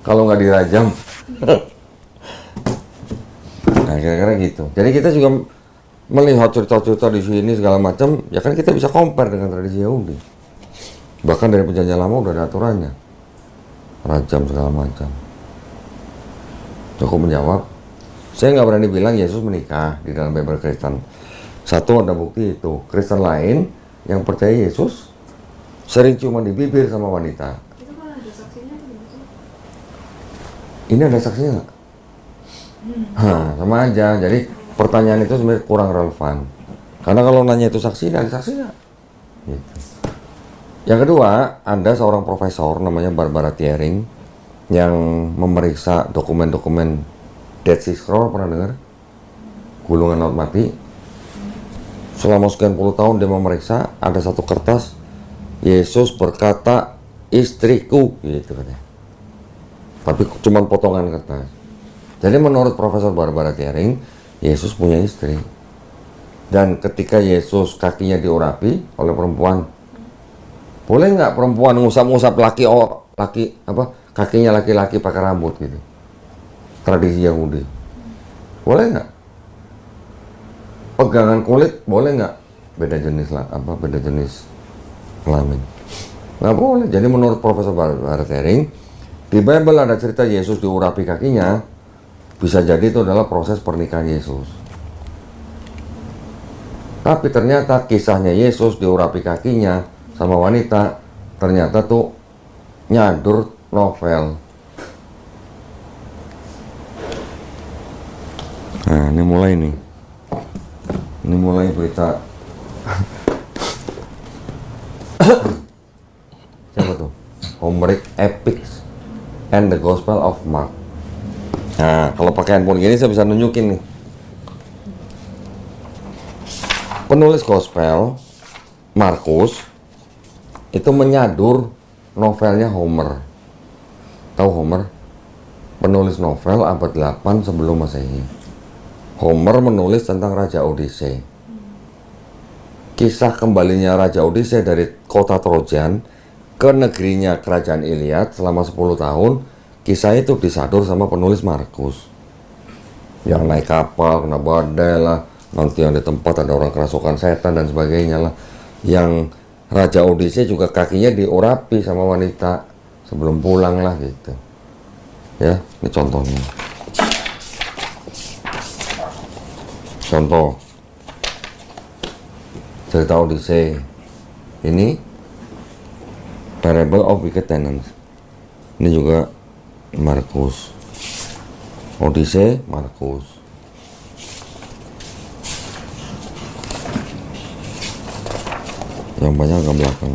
[SPEAKER 1] Kalau nggak dirajam. Nah, kira-kira gitu. Jadi kita juga melihat cerita-cerita di sini segala macam, ya kan kita bisa compare dengan tradisi Yahudi. Bahkan dari perjanjian lama udah ada aturannya. Rajam segala macam. Cukup menjawab. Saya nggak berani bilang Yesus menikah di dalam Bible Kristen. Satu, ada bukti itu. Kristen lain yang percaya Yesus sering cuma di bibir sama wanita.
[SPEAKER 3] Itu kan ada saksinya atau gimana?
[SPEAKER 1] Ini ada saksinya nggak? Sama aja. Jadi pertanyaan itu sebenarnya kurang relevan. Karena kalau nanya itu saksi, ada saksinya. Gitu. Yang kedua, ada seorang profesor namanya Barbara Thiering yang memeriksa dokumen-dokumen Dead Sea Scroll, pernah dengar? Gulungan Laut Mati. Selama sekian puluh tahun dia memeriksa, ada satu kertas, Yesus berkata, istriku, gitu katanya. Tapi cuma potongan kertas. Jadi menurut Profesor Barbara Thiering, Yesus punya istri. Dan ketika Yesus kakinya diurapi oleh perempuan, boleh nggak perempuan ngusap-ngusap kakinya laki-laki pakai rambut gitu? Tradisi Yahudi. Boleh nggak? Pegangan kulit boleh nggak? Beda jenis beda jenis kelamin. Nggak boleh. Jadi menurut Profesor Barbara Thiering, di Bible ada cerita Yesus diurapi kakinya, bisa jadi itu adalah proses pernikahan Yesus. Tapi ternyata kisahnya Yesus diurapi kakinya sama wanita, ternyata tuh nyadur novel. Nah, ini mulai nih. Ini mulai berita. Siapa tuh? Homeric Epics and the Gospel of Mark. Nah, kalau pakai handphone gini saya bisa nunjukin nih. Penulis Gospel Markus itu menyadur novelnya Homer. Tahu Homer? Penulis novel abad 8 sebelum Masehi. Homer menulis tentang Raja Odyssey. Kisah kembalinya Raja Odyssey dari kota Trojan ke negerinya kerajaan Iliad selama 10 tahun. Kisah itu disadur sama penulis Markus. Yang naik kapal, kena badai lah. Nanti yang di tempat ada orang kerasukan setan dan sebagainya lah. Yang Raja Odise juga kakinya diurapi sama wanita sebelum pulang lah gitu. Ya, ini contohnya. Contoh cerita Odyssey ini Parable of Wicked Tenants. Ini juga Markus. Odyssey, Markus. Yang banyak agak belakang.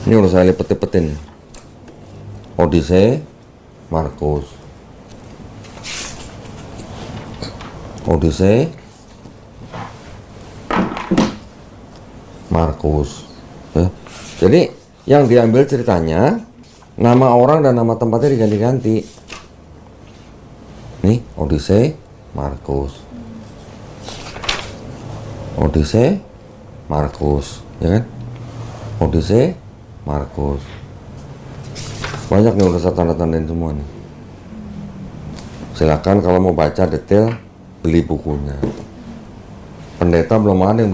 [SPEAKER 1] Ini udah saya lipet-lipetin. Odyssey, Markus. Odyssey, Markus. Ya. Jadi yang diambil ceritanya, nama orang dan nama tempatnya diganti-ganti. Nih, Odyssey, Markus. Odyssey, Markus, ya kan? Odyssey, Markus. Banyak nih udah saya tanda-tandain semua nih. Silakan kalau mau baca detail beli bukunya. Pendeta belum ada yang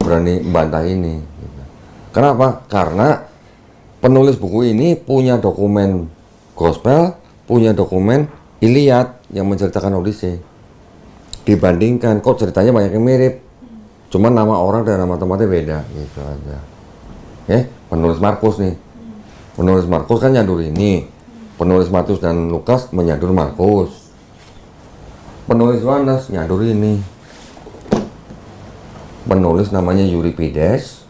[SPEAKER 1] berani bantah ini. Kenapa? Karena penulis buku ini punya dokumen gospel, punya dokumen Iliad yang menceritakan Odyssey. Dibandingkan, kok ceritanya banyak yang mirip. Cuman nama orang dan nama tempatnya beda, gitu aja. Penulis Markus nih. Penulis Markus kan nyadur ini. Penulis Matius dan Lukas menyadur Markus. Penulis Yohanes nyadur ini. Penulis namanya Euripides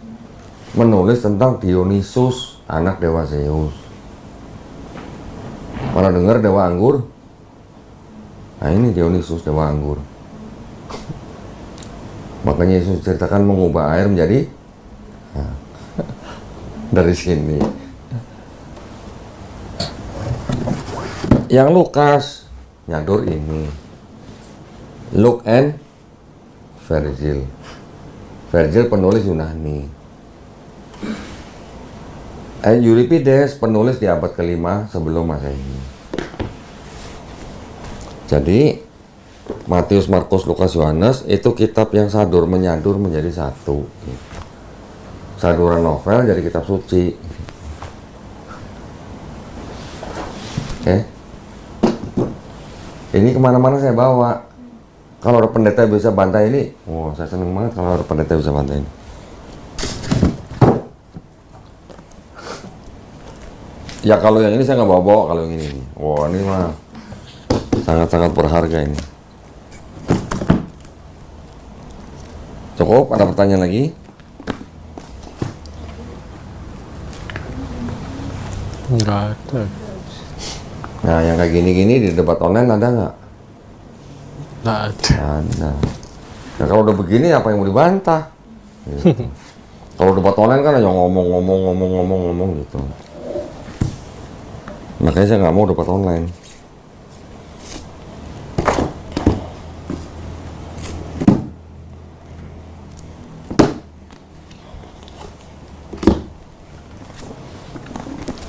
[SPEAKER 1] menulis tentang Dionysus, anak dewa Zeus. Pernah dengar dewa anggur? Nah ini Dionysus, dewa anggur. Makanya Yesus ceritakan mengubah air menjadi dari sini. Yang Lukas nyadur ini. Luke and Virgil. Virgil penulis Yunani. Euripides penulis di abad ke-5 sebelum Masehi. Jadi Matius, Markus, Lukas, Yohanes itu kitab yang sadur menyadur menjadi satu. Saduran novel jadi kitab suci. Ini kemana-mana saya bawa. Kalau ada pendeta yang bisa bantai ini, saya seneng banget kalau ada pendeta yang bisa bantai ini. Ya kalau yang ini saya nggak bawa-bawa, kalau yang ini. Ini mah sangat-sangat berharga ini. Cukup? Ada pertanyaan lagi?
[SPEAKER 4] Enggak ada.
[SPEAKER 1] Nah, yang kayak gini-gini di debat online ada nggak?
[SPEAKER 4] Nggak ada.
[SPEAKER 1] Ada. Nah, kalau udah begini apa yang mau dibantah? Gitu. Kalau debat online kan hanya ngomong gitu. Makanya saya nggak mau debat online.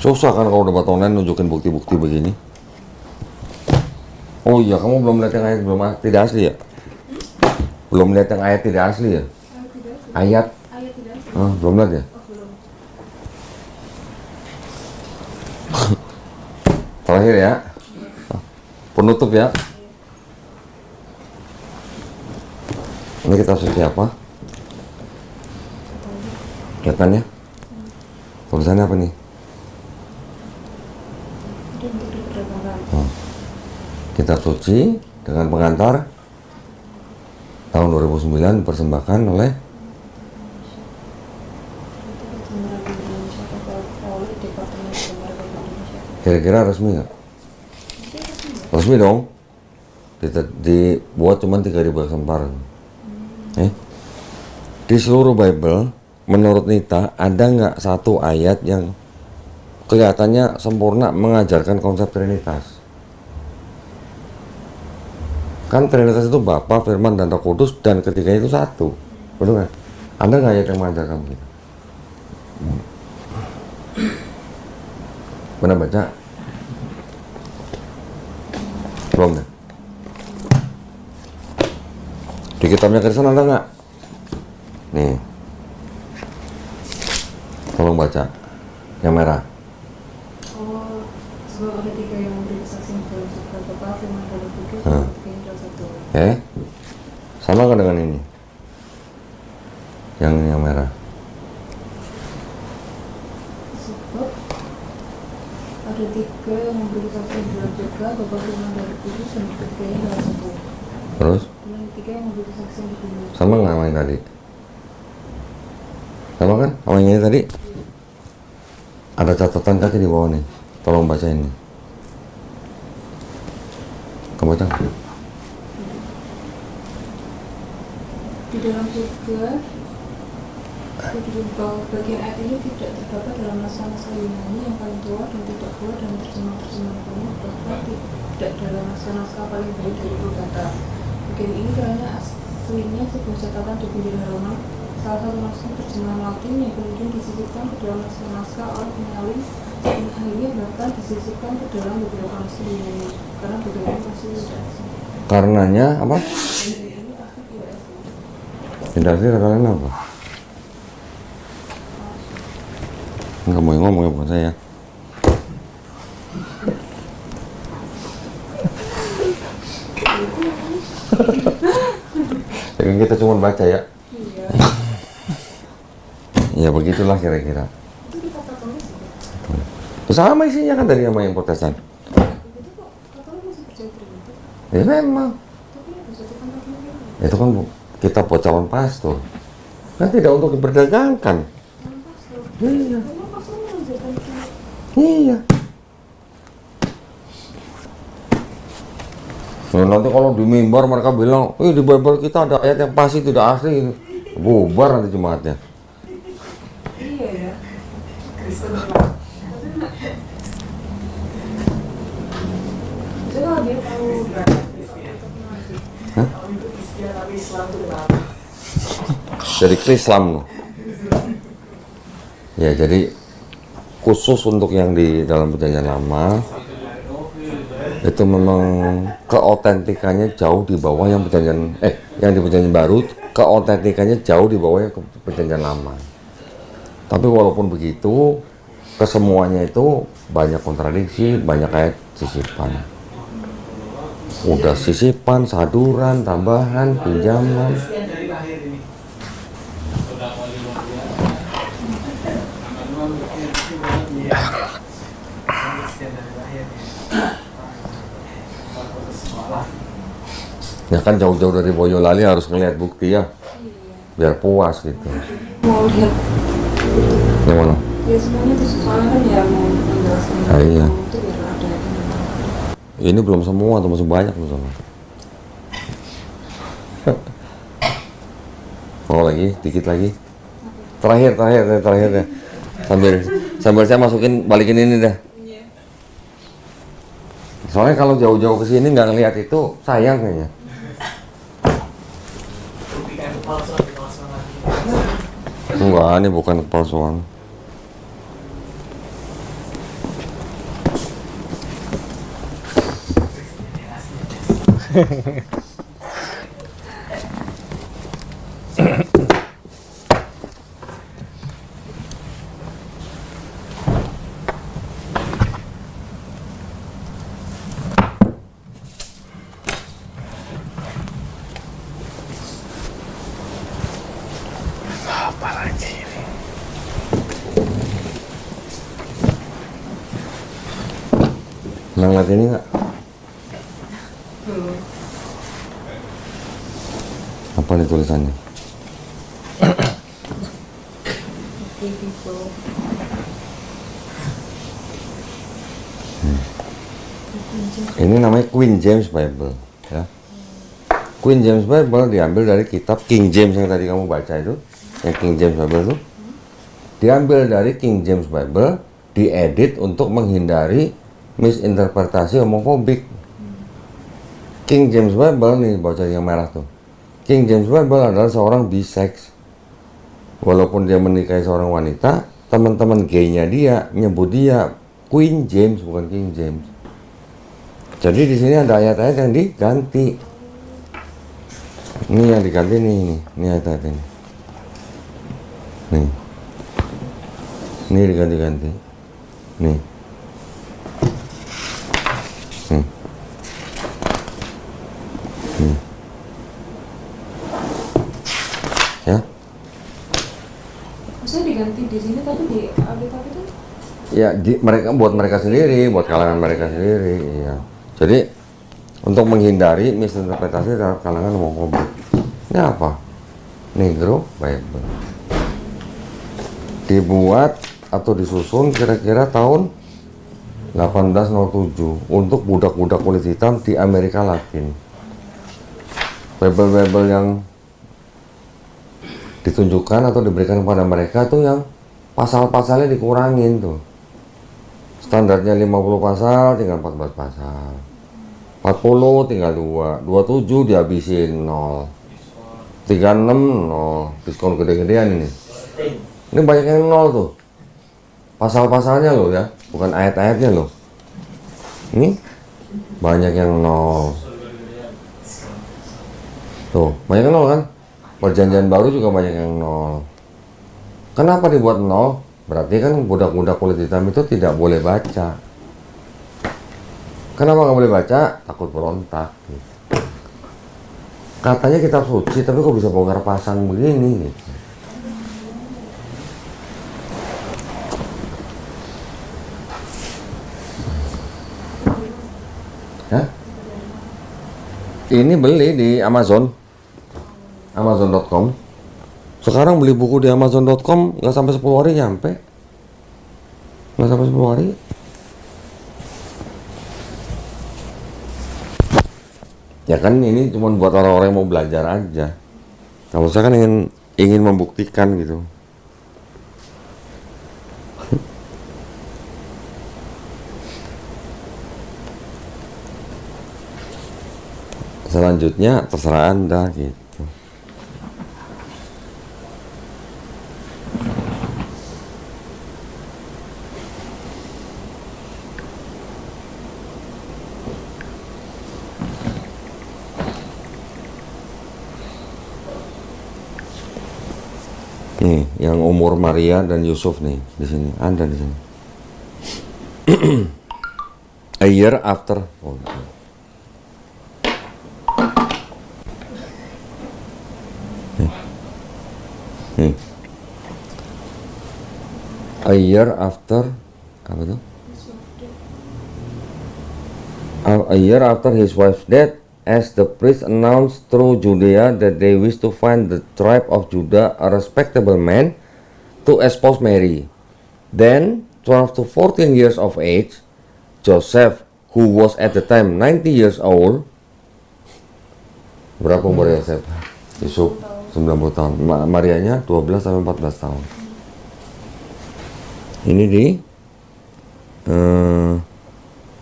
[SPEAKER 1] Susah kan kalau debat online nunjukin bukti-bukti begini. Oh iya, kamu belum lihat yang ayat tidak asli ya? Belum lihat yang ayat tidak asli ya? Ayat?
[SPEAKER 3] Ayat tidak asli.
[SPEAKER 1] Belum lihat ya?
[SPEAKER 3] Belum.
[SPEAKER 1] Terakhir ya? Penutup ya? Ini kita suci apa? Kelihatannya? Tulisannya apa nih?
[SPEAKER 3] Itu untuk diperdagangkan.
[SPEAKER 1] Kitab suci dengan pengantar tahun 2009 dipersembahkan oleh kira-kira resmi nggak? Resmi dong. Dibuat cuma 3.000 lembar. Di seluruh Bible menurut Nita ada nggak satu ayat yang kelihatannya sempurna mengajarkan konsep Trinitas? Kan Trinitas itu Bapa, Firman, dan Roh Kudus, dan ketiganya itu satu. Betul kan? Ada nggak ayat yang mengajarkan begitu? Pernah baca? Belum ya? Di kitabnya Kristen ada nggak? Nih, tolong baca. Yang merah.
[SPEAKER 3] Oh, sebab ada 3 yang memberi kesaksian dalam surga Bapa, Firman dan Roh Kudus,
[SPEAKER 1] Hmm.
[SPEAKER 3] dan 3 yang dalam satu.
[SPEAKER 1] Sama nggak dengan ini? Yang merah.
[SPEAKER 3] Sebab ada 3 yang memberi kesaksian dalam surga Bapa, Firman dan Roh Kudus, dan 3 yang dalam satu.
[SPEAKER 1] Terus?
[SPEAKER 3] Dan 3 yang memberi kesaksian di dunia.
[SPEAKER 1] Sama nggak sama yang tadi? Sama kan? Sama yang ini tadi? Ada catatan kaki di bawah nih. Tolong baca ini. Kamu baca?
[SPEAKER 3] Di dalam surga, bagian ayat ini tidak terdapat dalam naskah-naskah Yunani yang paling tua dan tidak pula dalam terjemahan-terjemahan kuno, bahkan tidak dalam naskah-naskah paling baik dari Vulgata. Bagian ini kiranya aslinya sebuah catatan di pinggir halaman, salah satu naskah terjemahan Latin yang kemudian disisipkan ke dalam naskah-naskah oleh penyalin dan akhirnya bahkan disisipkan ke dalam beberapa naskah Yunani karena beberapa masih tidak asli.
[SPEAKER 1] Karenanya apa? Tidak sih karena apa? Enggak mau ngomong ya bukan saya. Jadi kita cuma baca ya. Ya begitulah kira-kira.
[SPEAKER 3] Itu di kata tulis ya?
[SPEAKER 1] Sama isinya kan dari sama yang Protestan.
[SPEAKER 3] Itu kok katolik masih percaya Trinity?
[SPEAKER 1] Ya memang.
[SPEAKER 3] Tapi ya bisa kan lagi.
[SPEAKER 1] Itu kan kita buat calon pastor. Kan tidak untuk diperdagangkan. Iya.
[SPEAKER 3] Memang pastor mengajarkan itu.
[SPEAKER 1] Iya. Nah, nanti kalau di mimbar mereka bilang, di Bible kita ada ayat yang pasti tidak asli. Bubar nanti jemaatnya.
[SPEAKER 3] Iya ya. Kristen lah. Coba dia tahu
[SPEAKER 1] Hah? Jadi Krislam loh. Ya jadi khusus untuk yang di dalam perjanjian lama itu memang keautentikannya jauh di bawah yang yang di perjanjian baru, keautentikannya jauh di bawah yang perjanjian lama. Tapi walaupun begitu, kesemuanya itu banyak kontradiksi, banyak ayat sisipan. Udah sisipan, saduran, tambahan, pinjaman. Ya kan jauh-jauh dari Boyolali harus ngeliat bukti ya, biar puas gitu.
[SPEAKER 3] mau lihat
[SPEAKER 1] Yang mana?
[SPEAKER 3] ya semuanya itu soalnya kan ya mau menjelaskan
[SPEAKER 1] Iya.
[SPEAKER 3] itu biar ada
[SPEAKER 1] Ini belum semua, tuh masih banyak tuh sama. Mau lagi, dikit lagi. Terakhir deh. Sambil saya masukin, balikin ini deh. Soalnya kalau jauh-jauh ke sini nggak ngelihat itu sayang kayaknya. Enggak, ini bukan kepalsuan.
[SPEAKER 4] Apa lagi ini?
[SPEAKER 1] Pernah ngeliat ini nggak? Apa nih tulisannya?
[SPEAKER 3] people.
[SPEAKER 1] Ini namanya Queen James Bible, ya. Queen James Bible diambil dari kitab King James yang tadi kamu baca itu, yang King James Bible itu, diambil dari King James Bible, diedit untuk menghindari misinterpretasi homofobik. King James Bible nih, baca yang merah tuh. King James Bible adalah seorang bisex. Walaupun dia menikahi seorang wanita, teman-teman gay-nya dia nyebut dia Queen James, bukan King James. Jadi di sini ada ayat-ayat yang diganti. Ini yang diganti nih, ini ayat-ayat ini. Nih. Ini diganti-ganti. Nih. Nih. Nih. Ya.
[SPEAKER 3] Maksudnya diganti di sini tapi di Alkitab itu
[SPEAKER 1] Ya, mereka buat mereka sendiri, buat kalangan mereka sendiri, iya. Jadi untuk menghindari misinterpretasi terhadap kalangan homofobi. Ini apa? Negro Bible. Dibuat atau disusun kira-kira tahun 1807 untuk budak-budak kulit hitam di Amerika Latin. Bible-Bible yang ditunjukkan atau diberikan kepada mereka tuh yang pasal-pasalnya dikurangin tuh. Standarnya 50 pasal tinggal 14 pasal. 40 tinggal 2. 27 dihabisin 0. 36 0. Diskon gede-gedean ini. Ini banyak yang 0 tuh. Pasal-pasalnya loh ya, bukan ayat-ayatnya loh. Ini banyak yang 0. Tuh, banyak yang 0 kan? Perjanjian baru juga banyak yang 0. Kenapa dibuat 0? Berarti kan budak-budak kulit hitam itu tidak boleh baca. Kenapa nggak boleh baca? Takut berontak. Gitu. Katanya kitab suci, tapi kok bisa bongkar pasang begini? Gitu. Hah? Ini beli di Amazon, Amazon.com. Sekarang beli buku di Amazon.com nggak sampai 10 hari nyampe. Nggak sampai 10 hari. Ya kan ini cuma buat orang-orang yang mau belajar aja. Kalau saya kan ingin membuktikan gitu. Selanjutnya terserah Anda gitu. Nih, yang umur Maria dan Yusuf nih di sini, Anda di sini. A year after. Oh, nih. A year after apa tuh? A year after his wife's death, as the priest announced through Judea that they wish to find the tribe of Judah a respectable man to espouse Mary. Then, 12 to 14 years of age, Joseph, who was at the time 90 years old, berapa umur Yosef? Yusuf 90 tahun. Marianya 12 sampai 14 tahun. Ini di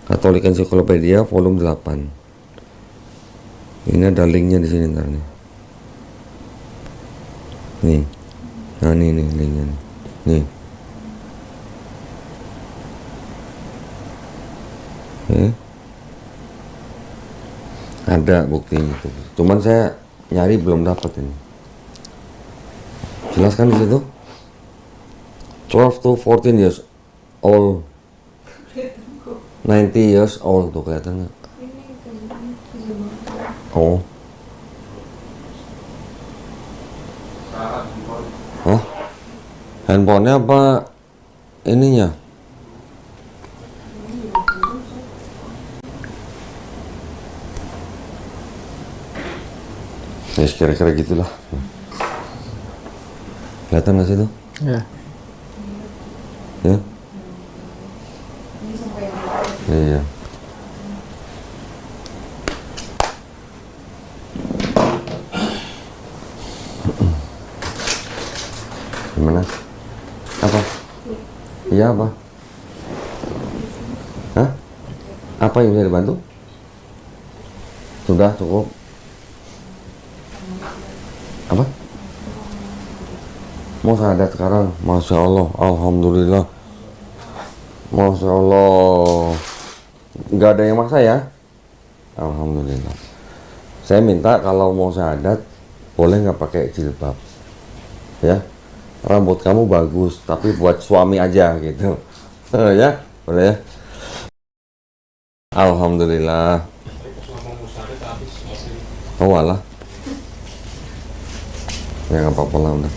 [SPEAKER 1] Katolik Encyclopedia volume 8. Ini ada linknya di sini ntar nih. Nih. Nah ini linknya nih. Nih. Ada buktinya itu. Cuman saya nyari belum dapat ini. Jelaskan di situ. 12 to 14 years old. 90 years old tuh kelihatan nggak? Oh. Oh. Handphonenya apa ininya? Ya kira-kira gitulah. Kelihatan nggak sih tuh?
[SPEAKER 4] Ya.
[SPEAKER 1] Ya. Iya. Gimana? Apa? Iya apa? Hah? Apa yang bisa dibantu? Sudah cukup. Apa? Mau syahadat sekarang? Masya Allah, Alhamdulillah. Masya Allah. Nggak ada yang maksa ya? Alhamdulillah. Saya minta kalau mau syahadat boleh nggak pakai jilbab? Ya, rambut kamu bagus, tapi buat suami aja gitu. Ya, boleh ya. Alhamdulillah. Oh walah. Ya nggak apa-apa lah udah.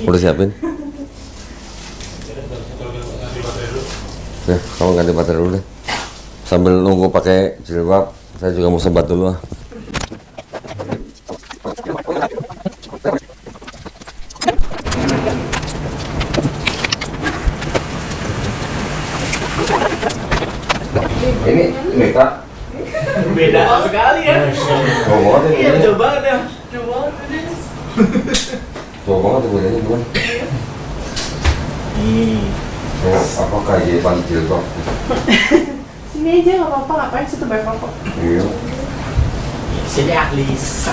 [SPEAKER 1] Udah siapin? Ya, kamu ganti baterai dulu deh. Sambil nunggu pakai jilbab, saya juga mau sebat dulu ah. Ini Kak.
[SPEAKER 5] Beda sekali ya.
[SPEAKER 1] Coba banget ya.
[SPEAKER 5] Iya,
[SPEAKER 1] bedanya.
[SPEAKER 5] coba banget ya. Coba banget ini.
[SPEAKER 1] Coba banget ya bedanya gimana? Oh, apa keajaiban jilbab?
[SPEAKER 6] Sini aja nggak apa-apa, ngapain situ banyak rokok.
[SPEAKER 1] Iya.
[SPEAKER 5] Sini Aklis.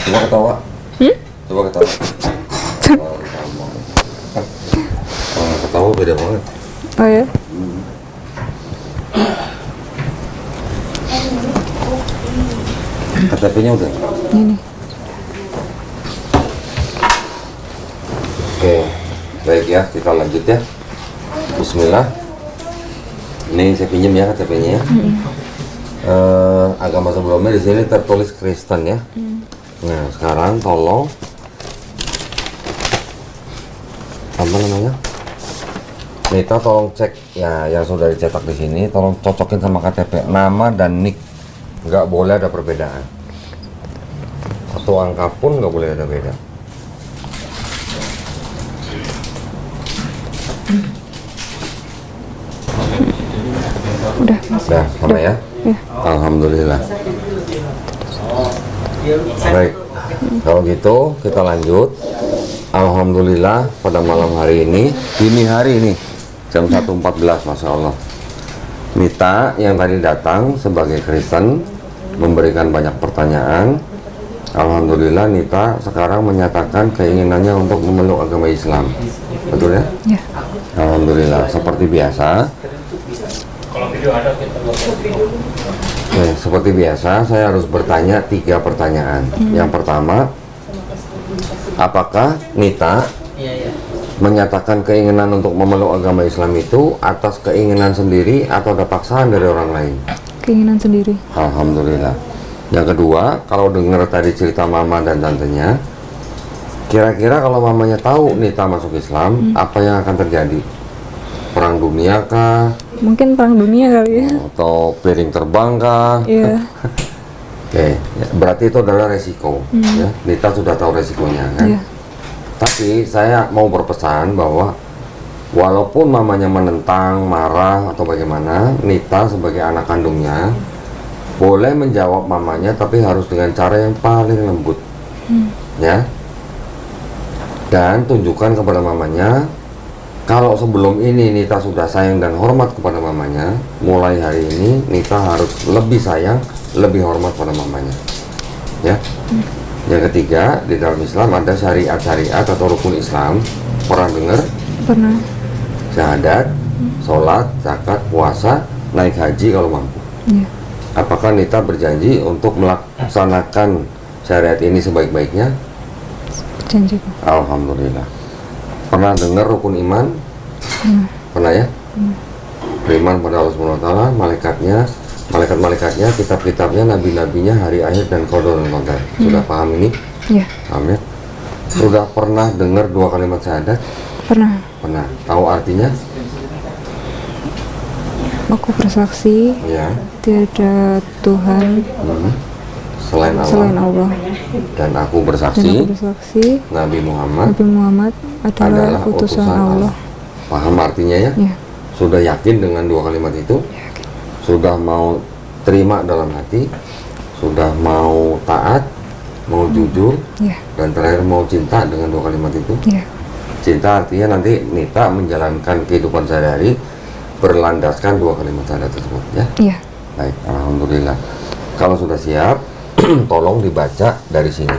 [SPEAKER 1] Coba ketawa. Coba ketawa. Ketawa beda banget.
[SPEAKER 2] Oh ya?
[SPEAKER 1] KTP-nya udah.
[SPEAKER 2] Ini.
[SPEAKER 1] Oke, baik ya, kita lanjut ya. Bismillah. Ini saya pinjam ya KTP-nya ya. Agama sebelumnya di sini tertulis Kristen ya. Nah, sekarang tolong apa namanya? Nita tolong cek ya yang sudah dicetak di sini, tolong cocokin sama KTP nama dan nick. Nggak boleh ada perbedaan. Satu angka pun nggak boleh ada beda.
[SPEAKER 2] Udah.
[SPEAKER 1] Udah, sama ya?
[SPEAKER 2] Ya.
[SPEAKER 1] Alhamdulillah. Baik, kalau gitu kita lanjut. Alhamdulillah pada malam hari ini, dini hari ini, jam 1.14, Masya Allah. Nita yang tadi datang sebagai Kristen memberikan banyak pertanyaan. Alhamdulillah Nita sekarang menyatakan keinginannya untuk memeluk agama Islam. Betul ya?
[SPEAKER 2] Ya.
[SPEAKER 1] Alhamdulillah, seperti biasa.
[SPEAKER 5] Kalau video ada kita
[SPEAKER 1] Oke, seperti biasa saya harus bertanya 3 pertanyaan. Yang pertama, apakah Nita
[SPEAKER 5] Iya.
[SPEAKER 1] menyatakan keinginan untuk memeluk agama Islam itu atas keinginan sendiri atau ada paksaan dari orang lain?
[SPEAKER 2] Keinginan sendiri.
[SPEAKER 1] Alhamdulillah. Yang kedua, kalau dengar tadi cerita mama dan tantenya, kira-kira kalau mamanya tahu Nita masuk Islam, apa yang akan terjadi? Perang dunia kah?
[SPEAKER 2] Mungkin perang dunia kali ya.
[SPEAKER 1] Atau piring terbang kah?
[SPEAKER 2] Iya.
[SPEAKER 1] Oke, ya, berarti itu adalah resiko. Ya, Nita sudah tahu resikonya kan?
[SPEAKER 2] Iya.
[SPEAKER 1] Tapi saya mau berpesan bahwa walaupun mamanya menentang, marah atau bagaimana, Nita sebagai anak kandungnya boleh menjawab mamanya, tapi harus dengan cara yang paling lembut, ya. Dan tunjukkan kepada mamanya kalau sebelum ini Nita sudah sayang dan hormat kepada mamanya, mulai hari ini Nita harus lebih sayang, lebih hormat pada mamanya, ya. Yang ketiga, di dalam Islam ada syariat-syariat atau rukun Islam. Pernah dengar?
[SPEAKER 2] Pernah.
[SPEAKER 1] Syahadat, sholat, zakat, puasa, naik haji kalau mampu.
[SPEAKER 2] Iya.
[SPEAKER 1] Apakah Nita berjanji untuk melaksanakan syariat ini sebaik-baiknya?
[SPEAKER 2] Janji Pak.
[SPEAKER 1] Alhamdulillah. Pernah dengar rukun iman? Pernah ya? Beriman pada Allah SWT, malaikat-malaikatnya, kitab-kitabnya, nabi-nabinya, hari akhir dan qada dan qadar. Sudah paham ini?
[SPEAKER 2] Iya.
[SPEAKER 1] Paham ya? Sudah pernah dengar 2 kalimat syahadat?
[SPEAKER 2] Pernah.
[SPEAKER 1] Pernah. Tahu artinya?
[SPEAKER 2] Aku bersaksi
[SPEAKER 1] Ya.
[SPEAKER 2] tiada Tuhan
[SPEAKER 1] Selain Allah.
[SPEAKER 2] selain Allah.
[SPEAKER 1] Dan aku
[SPEAKER 2] Dan
[SPEAKER 1] bersaksi
[SPEAKER 2] aku bersaksi
[SPEAKER 1] Nabi Muhammad
[SPEAKER 2] Nabi Muhammad adalah utusan Allah.
[SPEAKER 1] Paham artinya ya?
[SPEAKER 2] Ya.
[SPEAKER 1] Sudah yakin dengan 2 kalimat itu? Sudah mau terima dalam hati? Sudah mau taat? Mau jujur?
[SPEAKER 2] Ya.
[SPEAKER 1] Dan terakhir mau cinta dengan 2 kalimat itu?
[SPEAKER 2] Ya.
[SPEAKER 1] Cinta artinya nanti Nita menjalankan kehidupan sehari-hari berlandaskan dua kalimat syahadat tersebut, ya.
[SPEAKER 2] Iya.
[SPEAKER 1] Baik, alhamdulillah. Kalau sudah siap, tolong dibaca dari sini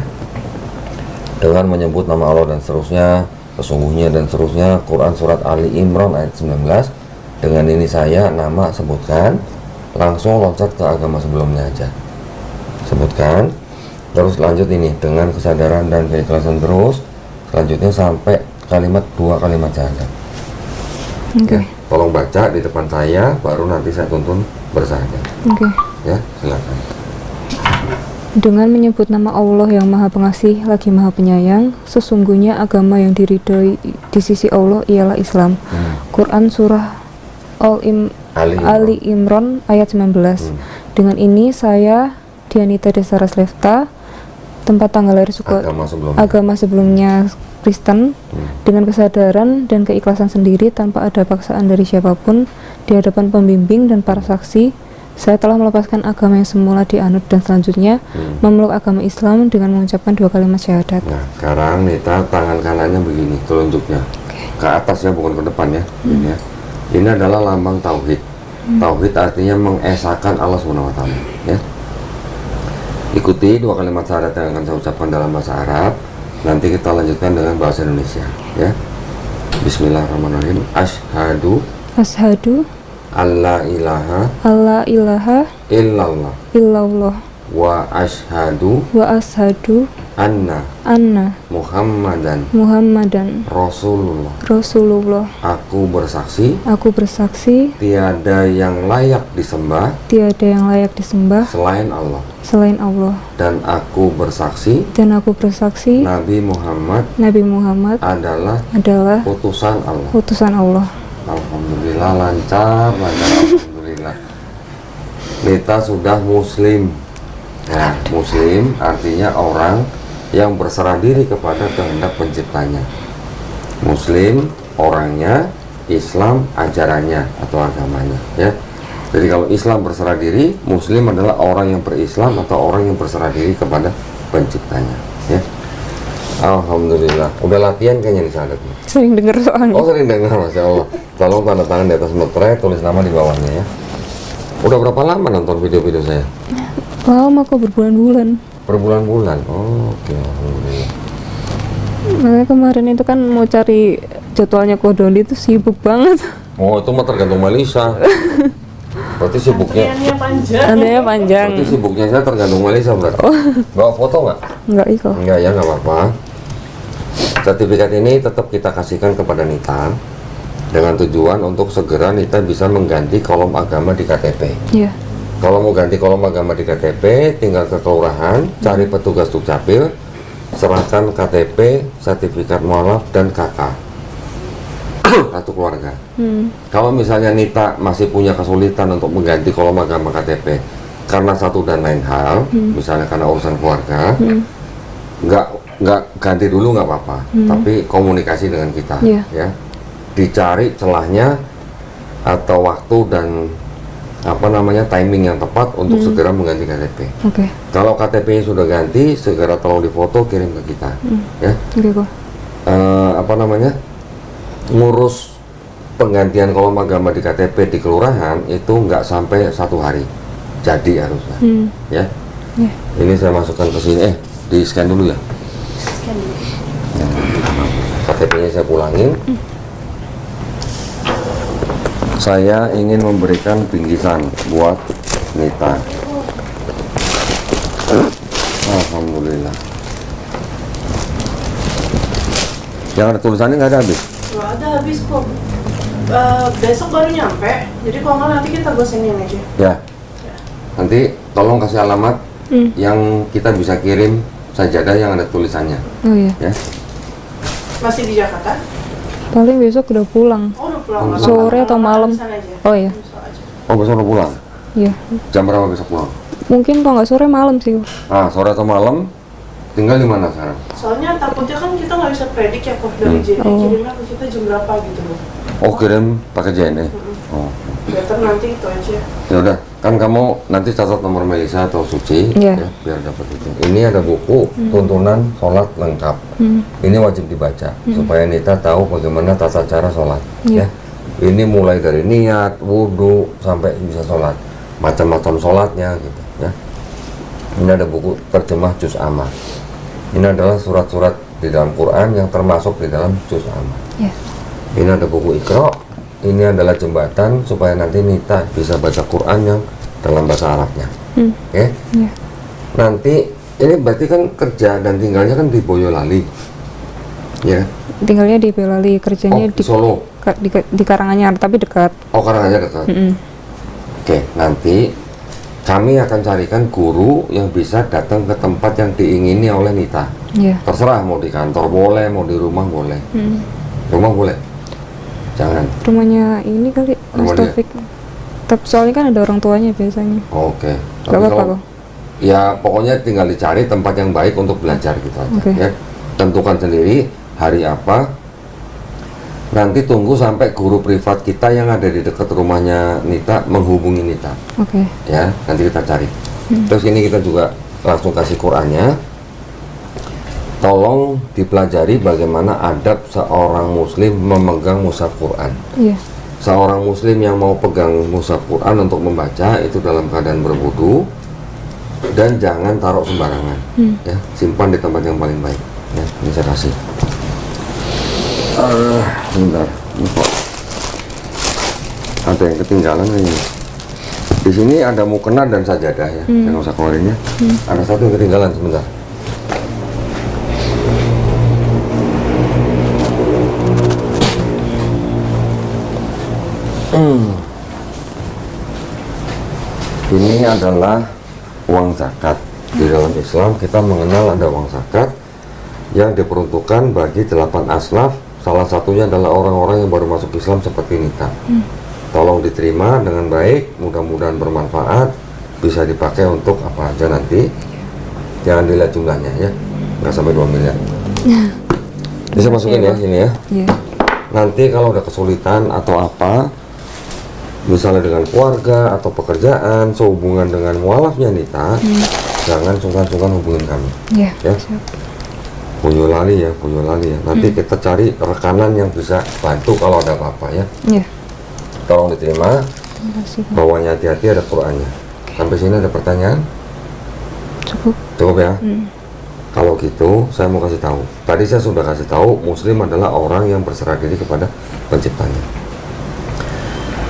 [SPEAKER 1] dengan menyebut nama Allah dan seterusnya, sesungguhnya dan seterusnya. Quran surat Ali Imran ayat 19. Dengan ini saya nama sebutkan, langsung loncat ke agama sebelumnya aja. Sebutkan, terus lanjut ini dengan kesadaran dan keikhlasan terus. Selanjutnya sampai dua kalimat syahadat.
[SPEAKER 2] Oke.
[SPEAKER 1] Ya, tolong baca di depan saya, baru nanti saya tuntun bersyahadat.
[SPEAKER 2] Oke.
[SPEAKER 1] Ya, silakan.
[SPEAKER 2] Dengan menyebut nama Allah yang Maha Pengasih lagi Maha Penyayang, sesungguhnya agama yang diridhoi di sisi Allah ialah Islam. Quran surah Ali Imran ayat 19. Dengan ini saya Dianita Desara Slefta, tempat tanggal lahir suku agama sebelumnya Kristen, dengan kesadaran dan keikhlasan sendiri tanpa ada paksaan dari siapapun di hadapan pembimbing dan para saksi, saya telah melepaskan agama yang semula dianut dan selanjutnya memeluk agama Islam dengan mengucapkan dua kalimat syahadat.
[SPEAKER 1] Nah, sekarang Nita tangan kanannya begini, telunjuknya ke atas ya, bukan ke depan ya. Ini ya. Ini adalah lambang tauhid. Tauhid artinya mengesahkan Allah SWT, ya. Ikuti dua kalimat syahadat yang akan saya ucapkan dalam bahasa Arab. Nanti kita lanjutkan dengan bahasa Indonesia, ya. Bismillahirrahmanirrahim. Asyhadu alla ilaha illallah wa ashhadu anna Muhammadan Rasulullah. Aku bersaksi tiada yang layak disembah selain Allah, dan aku bersaksi Nabi Muhammad adalah utusan Allah. Alhamdulillah, lancar. Alhamdulillah. Nita sudah muslim. Ya, muslim artinya orang yang berserah diri kepada kehendak penciptanya. Muslim orangnya, Islam ajarannya atau agamanya, ya. Jadi kalau Islam berserah diri, muslim adalah orang yang berislam atau orang yang berserah diri kepada penciptanya, ya. Alhamdulillah. Udah latihan kayaknya di syahadatnya.
[SPEAKER 2] Sering dengar soalnya.
[SPEAKER 1] Oh, sering dengar, Masya Allah. Tolong tanda tangan di atas materai, tulis nama di bawahnya ya. Udah berapa lama nonton video-video saya?
[SPEAKER 2] Lama kok, berbulan-bulan.
[SPEAKER 1] Berbulan-bulan. Oh, oke. Alhamdulillah.
[SPEAKER 2] Makanya kemarin itu kan mau cari jadwalnya Kodoli itu sibuk banget.
[SPEAKER 1] Oh, itu mah tergantung Melisa. Berarti sibuknya.
[SPEAKER 2] Antriannya panjang.
[SPEAKER 1] Berarti sibuknya saya tergantung Melisa berarti. Bawa foto nggak?
[SPEAKER 2] Enggak iko.
[SPEAKER 1] Enggak ya, nggak apa-apa. Sertifikat ini tetap kita kasihkan kepada Nita dengan tujuan untuk segera Nita bisa mengganti kolom agama di KTP.
[SPEAKER 2] Iya.
[SPEAKER 1] Kalau mau ganti kolom agama di KTP, tinggal ke kelurahan, cari petugas Dukcapil, serahkan KTP, sertifikat mualaf, dan KK. Kartu keluarga. Kalau misalnya Nita masih punya kesulitan untuk mengganti kolom agama KTP karena satu dan lain hal, misalnya karena urusan keluarga, nggak ganti dulu nggak apa-apa, tapi komunikasi dengan kita, ya. Dicari celahnya atau waktu dan timing yang tepat untuk segera mengganti KTP.
[SPEAKER 2] Oke.
[SPEAKER 1] Kalau KTP-nya sudah ganti, segera tolong difoto kirim ke kita, ya.
[SPEAKER 2] Oke kok.
[SPEAKER 1] Ngurus penggantian kolom agama di KTP di kelurahan itu nggak sampai 1 hari, jadi harusnya, ya. Ini saya masukkan ke sini, di scan dulu ya. KTP-nya saya pulangin. Saya ingin memberikan bingkisan buat Nita. Alhamdulillah. Yang ada tulisannya nggak ada habis?
[SPEAKER 6] Nggak ada habis kok. Besok baru nyampe, jadi kalau nggak nanti kita gosengin aja.
[SPEAKER 1] Ya. Nanti tolong kasih alamat yang kita bisa kirim sajadah yang ada tulisannya.
[SPEAKER 2] Oh iya.
[SPEAKER 1] Ya.
[SPEAKER 6] Masih di Jakarta?
[SPEAKER 2] Paling besok udah pulang.
[SPEAKER 6] Oh, udah pulang.
[SPEAKER 2] Sore atau malam? Oh iya.
[SPEAKER 1] Oh, besok udah pulang?
[SPEAKER 2] Iya.
[SPEAKER 1] Jam berapa besok pulang?
[SPEAKER 2] Mungkin kalau nggak sore malam sih.
[SPEAKER 1] Sore atau malam? Tinggal di mana sekarang?
[SPEAKER 6] Soalnya takutnya kan kita nggak bisa predik ya kok dari JNE kirimnya ke kita jam berapa gitu loh.
[SPEAKER 1] Oh, kirim pakai JNE. Oh.
[SPEAKER 6] Better nanti itu aja.
[SPEAKER 1] Ya udah, kan kamu nanti catat nomor Melisa atau Suci, ya, biar dapat itu. Ini ada buku tuntunan sholat lengkap. Ini wajib dibaca supaya Nita tahu bagaimana tata cara sholat. Ya. Ini mulai dari niat, wudhu, sampai bisa sholat, macam-macam sholatnya gitu ya. Ini ada buku terjemah Juz Amma. Ini adalah surat-surat di dalam Quran yang termasuk di dalam Juz Amma.
[SPEAKER 2] Ya.
[SPEAKER 1] Ini ada buku Iqra. Ini adalah jembatan supaya nanti Nita bisa baca Quran yang dalam bahasa Arabnya. Oke?
[SPEAKER 2] Ya.
[SPEAKER 1] Nanti ini berarti kan kerja dan tinggalnya kan di Boyolali, ya?
[SPEAKER 2] Tinggalnya di Boyolali, kerjanya
[SPEAKER 1] di Solo.
[SPEAKER 2] di Karanganyar, tapi dekat.
[SPEAKER 1] Oh, Karanganyar dekat. Oke, nanti kami akan carikan guru yang bisa datang ke tempat yang diingini oleh Nita.
[SPEAKER 2] Iya.
[SPEAKER 1] Terserah mau di kantor boleh, mau di rumah boleh. Rumah boleh. Jangan.
[SPEAKER 2] Rumahnya ini kali, Mas
[SPEAKER 1] Rumah dia?
[SPEAKER 2] Taufik. Tapi soalnya kan ada orang tuanya biasanya.
[SPEAKER 1] Oke.
[SPEAKER 2] Gak apa-apa kok.
[SPEAKER 1] Ya pokoknya tinggal dicari tempat yang baik untuk belajar gitu aja.
[SPEAKER 2] Oke.
[SPEAKER 1] Ya. Tentukan sendiri hari apa. Nanti tunggu sampai guru privat kita yang ada di dekat rumahnya Nita menghubungi Nita.
[SPEAKER 2] Oke.
[SPEAKER 1] Ya, nanti kita cari. Terus ini kita juga langsung kasih Qurannya. Tolong dipelajari bagaimana adab seorang muslim memegang mushaf Quran.
[SPEAKER 2] Iya.
[SPEAKER 1] Seorang muslim yang mau pegang mushaf Quran untuk membaca itu dalam keadaan berwudu dan jangan taruh sembarangan. Ya, simpan di tempat yang paling baik. Ya, ini saya kasih. Bentar, lupa. Ada yang ketinggalan ini. Di sini ada mukena dan sajadah ya. Saya nggak usah keluarinnya. Ada satu yang ketinggalan sebentar. Ini adalah uang zakat. Di dalam Islam kita mengenal ada uang zakat yang diperuntukkan bagi 8 aslaf. Salah satunya adalah orang-orang yang baru masuk Islam seperti Nita. Tolong diterima dengan baik, mudah-mudahan bermanfaat, bisa dipakai untuk apa aja nanti. Jangan dilihat jumlahnya ya, nggak sampai 2 miliar. Bisa masukin ya sini ya.
[SPEAKER 2] Iya.
[SPEAKER 1] Nanti kalau udah kesulitan atau apa, misalnya dengan keluarga atau pekerjaan, sehubungan dengan mualafnya Nita, jangan sungkan-sungkan hubungin kami.
[SPEAKER 2] Iya.
[SPEAKER 1] Ya.
[SPEAKER 2] Siap.
[SPEAKER 1] Boyolali ya. Nanti kita cari rekanan yang bisa bantu kalau ada apa-apa ya.
[SPEAKER 2] Iya.
[SPEAKER 1] Tolong diterima.
[SPEAKER 2] Terima kasih. Pak.
[SPEAKER 1] Bawahnya hati-hati ada Qurannya. Sampai sini ada pertanyaan? Cukup ya. Kalau gitu, saya mau kasih tahu. Tadi saya sudah kasih tahu, Muslim adalah orang yang berserah diri kepada penciptanya.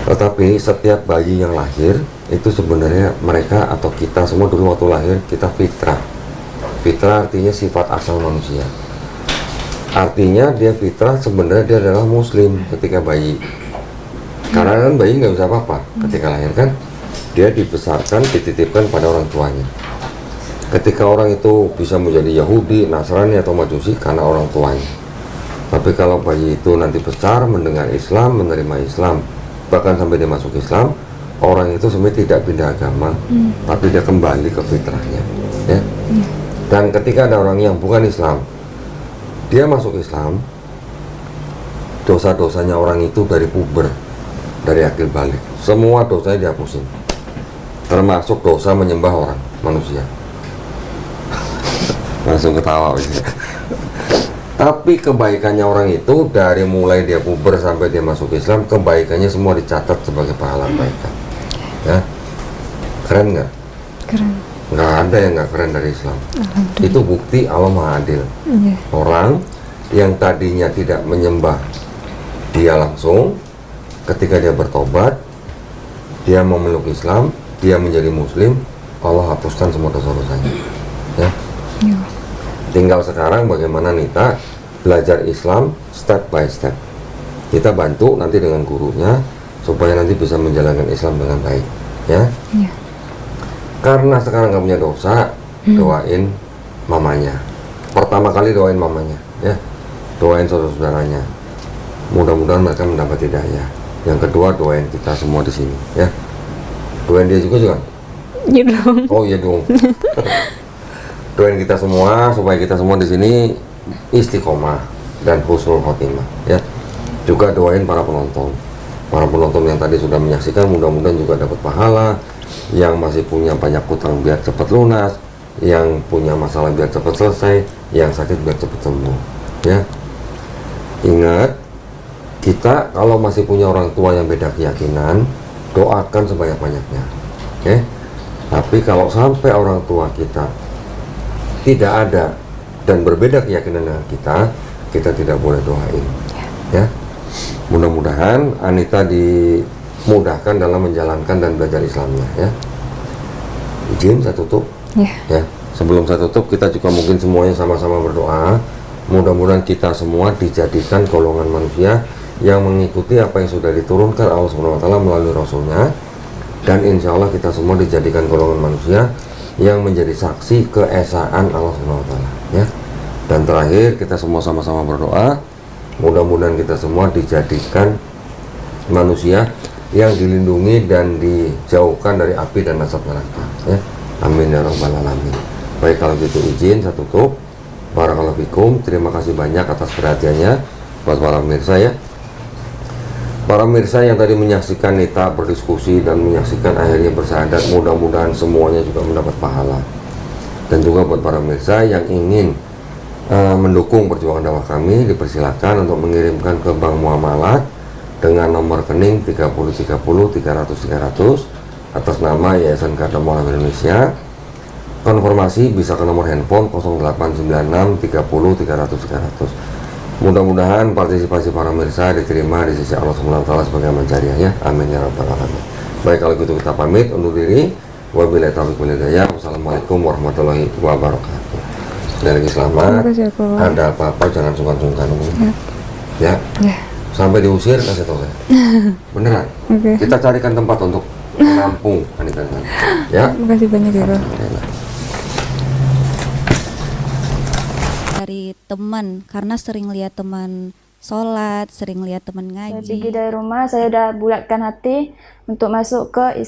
[SPEAKER 1] Tetapi setiap bayi yang lahir itu sebenarnya mereka atau kita semua dulu waktu lahir kita fitrah. Fitrah artinya sifat asal manusia. Artinya dia fitrah sebenarnya dia adalah Muslim ketika bayi. Karena kan bayi nggak bisa apa-apa ketika lahir kan. Dia dibesarkan, dititipkan pada orang tuanya. Ketika orang itu bisa menjadi Yahudi, Nasrani atau Majusi karena orang tuanya. Tapi kalau bayi itu nanti besar mendengar Islam, menerima Islam, bahkan sampai dia masuk Islam, orang itu sebenarnya tidak pindah agama, tapi dia kembali ke fitrahnya. Ya. Dan ketika ada orang yang bukan Islam, dia masuk Islam, dosa-dosanya orang itu dari puber, dari akil balik, semua dosanya dihapusin, termasuk dosa menyembah orang manusia. Langsung ketawa gitu. Tapi kebaikannya orang itu dari mulai dia puber sampai dia masuk Islam, kebaikannya semua dicatat sebagai pahala kebaikan. Ya, keren nggak?
[SPEAKER 2] Keren.
[SPEAKER 1] Nggak ada yang nggak keren dari Islam. Itu bukti Allah Maha Adil.
[SPEAKER 2] Iya.
[SPEAKER 1] Orang yang tadinya tidak menyembah dia langsung, ketika dia bertobat, dia memeluk Islam, dia menjadi Muslim, Allah hapuskan semua dosa-dosanya. Ya.
[SPEAKER 2] Iya.
[SPEAKER 1] Tinggal sekarang bagaimana Nita belajar Islam step by step. Kita bantu nanti dengan gurunya supaya nanti bisa menjalankan Islam dengan baik. Ya.
[SPEAKER 2] Iya.
[SPEAKER 1] Karena sekarang nggak punya dosa, doain mamanya. Pertama kali doain mamanya, ya. Doain saudara-saudaranya. Mudah-mudahan mereka mendapat hidayah. Yang kedua doain kita semua di sini, ya. Doain dia juga.
[SPEAKER 2] Iya dong.
[SPEAKER 1] Oh iya dong. Doain kita semua supaya kita semua di sini istiqomah dan husnul khotimah, ya. Juga doain para penonton. Para penonton yang tadi sudah menyaksikan mudah-mudahan juga dapat pahala. Yang masih punya banyak hutang biar cepat lunas, yang punya masalah biar cepat selesai, yang sakit biar cepat sembuh. Ya, ingat kita kalau masih punya orang tua yang beda keyakinan, doakan sebanyak-banyaknya. Oke? Tapi kalau sampai orang tua kita tidak ada dan berbeda keyakinan dengan kita tidak boleh doain. Ya. Mudah-mudahan Anita dimudahkan dalam menjalankan dan belajar Islamnya, ya. Izin saya tutup. Ya. Sebelum saya tutup, kita juga mungkin semuanya sama-sama berdoa. Mudah-mudahan kita semua dijadikan golongan manusia yang mengikuti apa yang sudah diturunkan Allah Subhanahu wa taala melalui Rasulnya, dan insya Allah kita semua dijadikan golongan manusia yang menjadi saksi keesaan Allah Subhanahu wa taala, ya. Dan terakhir, kita semua sama-sama berdoa, mudah-mudahan kita semua dijadikan manusia yang dilindungi dan dijauhkan dari api dan asap neraka, ya. Amin ya rabbal alamin. Baik, kalau gitu izin saya tutup. Barakallahu fikum. Terima kasih banyak atas perhatiannya buat para pemirsa, ya. Para pemirsa yang tadi menyaksikan Nita berdiskusi dan menyaksikan akhirnya bersyahadat, mudah-mudahan semuanya juga mendapat pahala. Dan juga buat para pemirsa yang ingin mendukung perjuangan dakwah kami, dipersilakan untuk mengirimkan ke Bank Muamalat dengan nomor rekening 3030 300 300 atas nama Yayasan Garda Muamalat Indonesia. Konfirmasi bisa ke nomor handphone 0896 30 300 300. Mudah-mudahan partisipasi para pemirsa diterima di sisi Allah Subhanahu wa taala sebagai amal jariah, ya. Amin ya rabbal alamin. Baik, kalau gitu kita pamit undur diri. Wabillahi taufiq wal hidayah. Wassalamualaikum warahmatullahi wabarakatuh. Sekali lagi selamat. Ada apa-apa jangan sungkan-sungkan. Ya. Sampai diusir kasih tahu saya. Beneran. Kita carikan tempat untuk menampung Anita. Ya.
[SPEAKER 2] Terima kasih banyak ya, Kak.
[SPEAKER 7] Dari teman, karena sering lihat teman sholat, sering lihat teman
[SPEAKER 8] Saya
[SPEAKER 7] ngaji.
[SPEAKER 8] pergi dari rumah, saya udah bulatkan hati untuk masuk ke